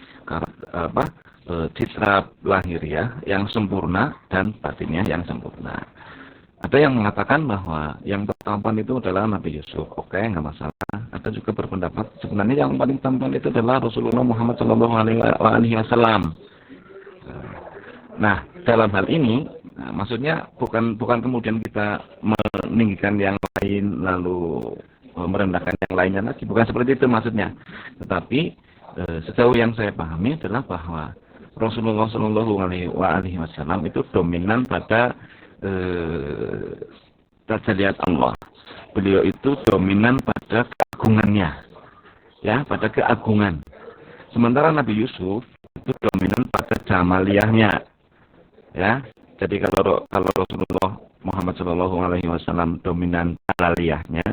citra lahiriah yang sempurna dan batinnya yang sempurna. Ada yang mengatakan bahwa yang tertampan itu adalah Nabi Yusuf. Oke, nggak masalah. Ada juga berpendapat sebenarnya yang paling tampan itu adalah Rasulullah Muhammad SAW. Nah, dalam hal ini, maksudnya bukan kemudian kita meninggikan yang lain lalu merendahkan yang lainnya lagi, bukan seperti itu maksudnya. Tetapi sejauh yang saya pahami adalah bahwa Rasulullah SAW itu dominan pada tajalliyat Allah. Beliau itu dominan pada keagungannya, ya, pada keagungan. Sementara Nabi Yusuf itu dominan pada jamaliyahnya, ya. Jadi kalau Rasulullah Muhammad SAW dominan jalaliyahnya,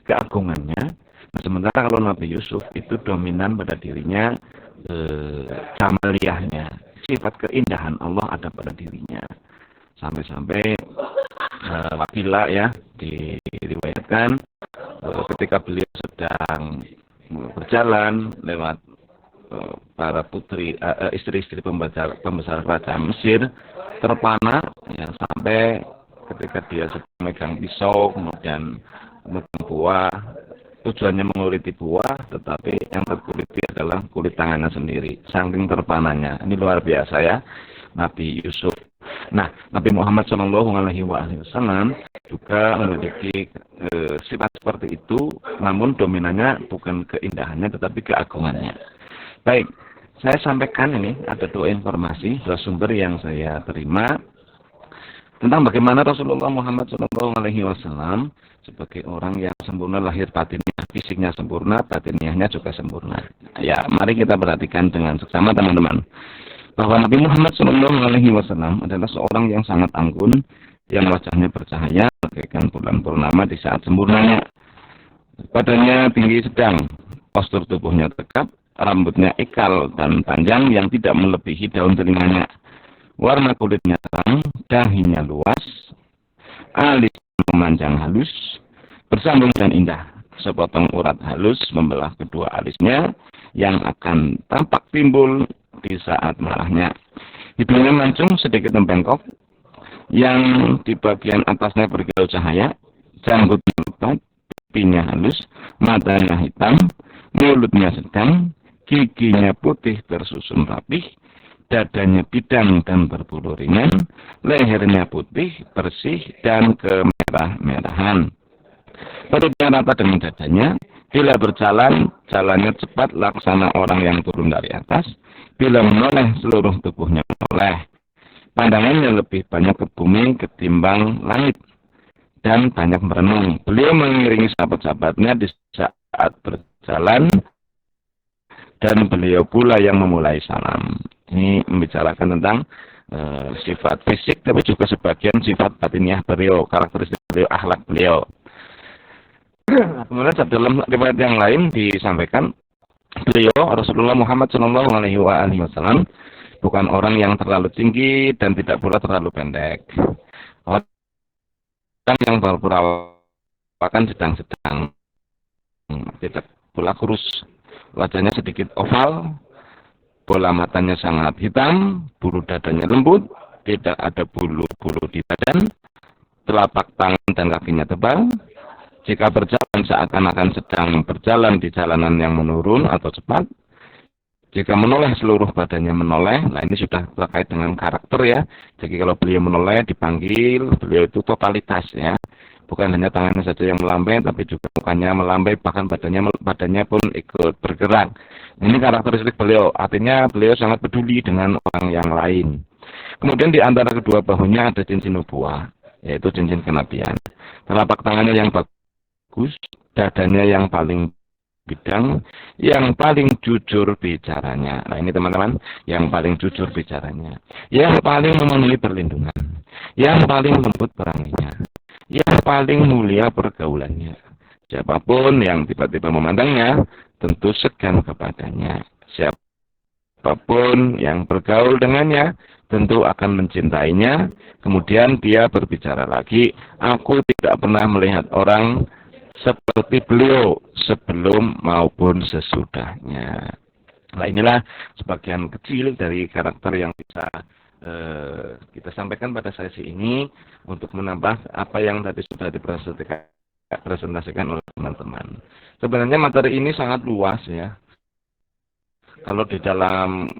keagungannya. Nah, sementara kalau Nabi Yusuf itu dominan pada dirinya jamaliyahnya, sifat keindahan Allah ada pada dirinya. Sampai-sampai Waqila ya diriwayatkan ketika beliau sedang berjalan lewat para putri istri-istri pembesar kerajaan Mesir terpana ya, sampai ketika dia sedang megang pisau kemudian memegang buah, tujuannya menguliti buah, tetapi yang terkuliti adalah kulit tangannya sendiri, saking terpananya. Ini luar biasa ya Nabi Yusuf. Nah, Nabi Muhammad SAW juga memiliki sifat seperti itu, namun dominannya bukan keindahannya tetapi keagungannya. Baik, saya sampaikan ini ada dua informasi, dua sumber yang saya terima tentang bagaimana Rasulullah Muhammad SAW sebagai orang yang sempurna lahir batinnya, fisiknya sempurna, batiniahnya juga sempurna. Ya, mari kita perhatikan dengan seksama teman-teman, bahwa Nabi Muhammad SAW adalah seorang yang sangat anggun, yang wajahnya bercahaya bagaikan bulan purnama di saat sempurnanya. Badannya tinggi sedang, postur tubuhnya tegap, rambutnya ikal dan panjang yang tidak melebihi daun telinganya. Warna kulitnya terang, dahinya luas, alis memanjang halus, bersambung dan indah. Sepotong urat halus membelah kedua alisnya yang akan tampak timbul di saat marahnya. Hidungnya mancung sedikit membengkok, yang di bagian atasnya berkilau cahaya, janggutnya lebat, pipinya halus, matanya hitam, mulutnya sedang, giginya putih tersusun rapih, dadanya bidang dan berbulu ringan, lehernya putih, bersih, dan kemerah-merahan. Perutnya rata dengan dadanya. Bila berjalan, jalannya cepat laksana orang yang turun dari atas. Bila menoleh, seluruh tubuhnya menoleh. Pandangannya lebih banyak ke bumi ketimbang langit. Dan banyak merenung. Beliau mengiringi sahabat-sahabatnya di saat berjalan. Dan beliau pula yang memulai salam. Ini membicarakan tentang sifat fisik, tapi juga sebagian sifat batiniah beliau, karakteristik beliau, akhlak beliau. Kemudian dalam riwayat yang lain disampaikan beliau Rasulullah Muhammad Shallallahu Alaihi Wasallam bukan orang yang terlalu tinggi dan tidak pula terlalu pendek. Orang yang berperawakan sedang-sedang, tidak pula kurus, wajahnya sedikit oval, bola matanya sangat hitam, bulu dadanya lembut, tidak ada bulu-bulu di badan, telapak tangan dan kakinya tebal. Jika berjalan seakan-akan sedang berjalan di jalanan yang menurun atau cepat. Jika menoleh seluruh badannya menoleh. Nah ini sudah terkait dengan karakter ya. Jadi kalau beliau menoleh dipanggil, beliau itu totalitas ya. Bukan hanya tangannya saja yang melambai, tapi juga mukanya melambai, bahkan badannya pun ikut bergerak. Ini karakteristik beliau. Artinya beliau sangat peduli dengan orang yang lain. Kemudian di antara kedua bahunya ada cincin nubuwah, yaitu cincin kenabian. Telapak tangannya yang bagus, dadanya yang paling bidang, yang paling jujur bicaranya. Nah ini teman-teman, yang paling jujur bicaranya, yang paling memenuhi perlindungan, yang paling lembut peranginya, yang paling mulia pergaulannya. Siapapun yang tiba-tiba memandangnya, tentu segan kepadanya. Siapapun yang bergaul dengannya, tentu akan mencintainya. Kemudian dia berbicara lagi, aku tidak pernah melihat orang seperti beliau sebelum maupun sesudahnya. Nah inilah sebagian kecil dari karakter yang bisa kita sampaikan pada sesi ini untuk menambah apa yang tadi sudah dipresentasikan oleh teman-teman. Sebenarnya materi ini sangat luas ya. Kalau di dalam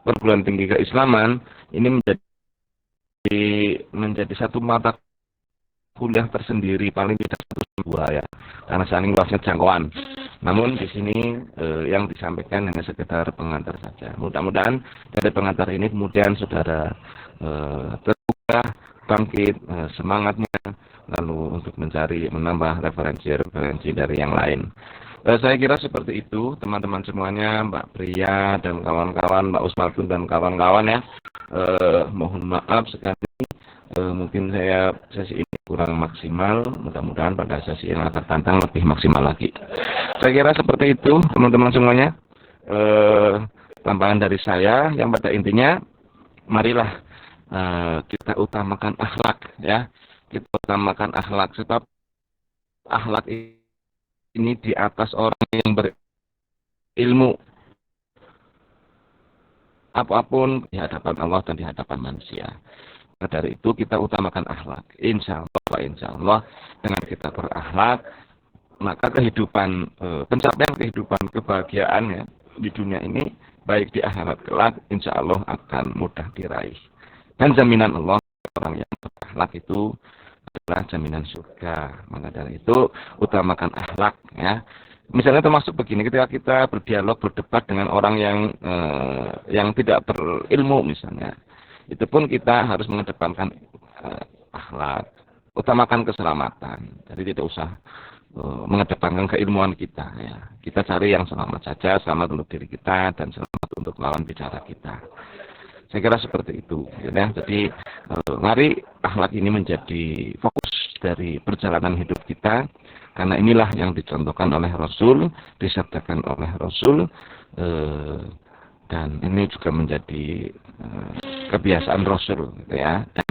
perguruan tinggi keislaman ini menjadi satu mata kuliah tersendiri, paling tidak 1-2 ya, karena saking luasnya jangkauan. Namun di sini yang disampaikan hanya sekedar pengantar saja. Mudah-mudahan dari pengantar ini kemudian saudara terbuka, bangkit semangatnya, lalu untuk mencari menambah referensi dari yang lain. Saya kira seperti itu teman-teman semuanya, Mbak Pria dan kawan-kawan, Mbak Usmatun dan kawan-kawan ya. Mohon maaf sekali. Mungkin saya sesi ini kurang maksimal, mudah-mudahan pada sesi yang akan datang lebih maksimal lagi. Saya kira seperti itu teman-teman semuanya. Tambahan dari saya yang pada intinya, marilah kita utamakan akhlak ya. Kita utamakan akhlak, sebab akhlak ini di atas orang yang berilmu. Apapun di hadapan Allah dan di hadapan manusia. Dari itu kita utamakan akhlak. Insya Allah dengan kita berakhlak, maka kehidupan pencapaian kehidupan kebahagiaan ya di dunia ini baik di akhirat kelak insya Allah akan mudah diraih. Dan jaminan Allah orang yang berakhlak itu adalah jaminan surga. Maka dari itu utamakan akhlak ya. Misalnya termasuk begini, ketika kita berdialog berdebat dengan orang yang tidak berilmu misalnya. Itu pun kita harus mengedepankan akhlak, utamakan keselamatan. Jadi tidak usah mengedepankan keilmuan kita. Ya. Kita cari yang selamat saja, selamat untuk diri kita dan selamat untuk lawan bicara kita. Saya kira seperti itu. Ya. Jadi mari akhlak ini menjadi fokus dari perjalanan hidup kita, karena inilah yang dicontohkan oleh Rasul, disertakan oleh Rasul. Dan ini juga menjadi kebiasaan Rasul ya. Dan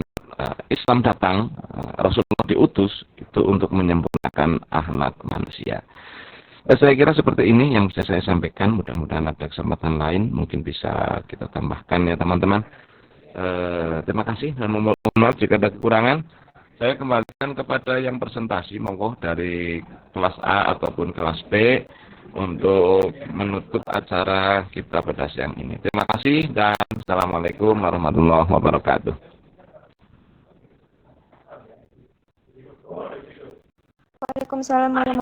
Islam datang, Rasulullah diutus itu untuk menyempurnakan akhlak manusia. Saya kira seperti ini yang bisa saya sampaikan. Mudah-mudahan ada kesempatan lain mungkin bisa kita tambahkan ya teman-teman. Terima kasih dan mohon maaf jika ada kekurangan. Saya kembalikan kepada yang presentasi, monggo dari kelas A ataupun kelas B. untuk menutup acara kita pada siang ini. Terima kasih dan Assalamualaikum warahmatullahi wabarakatuh. Waalaikumsalam warahmatullahi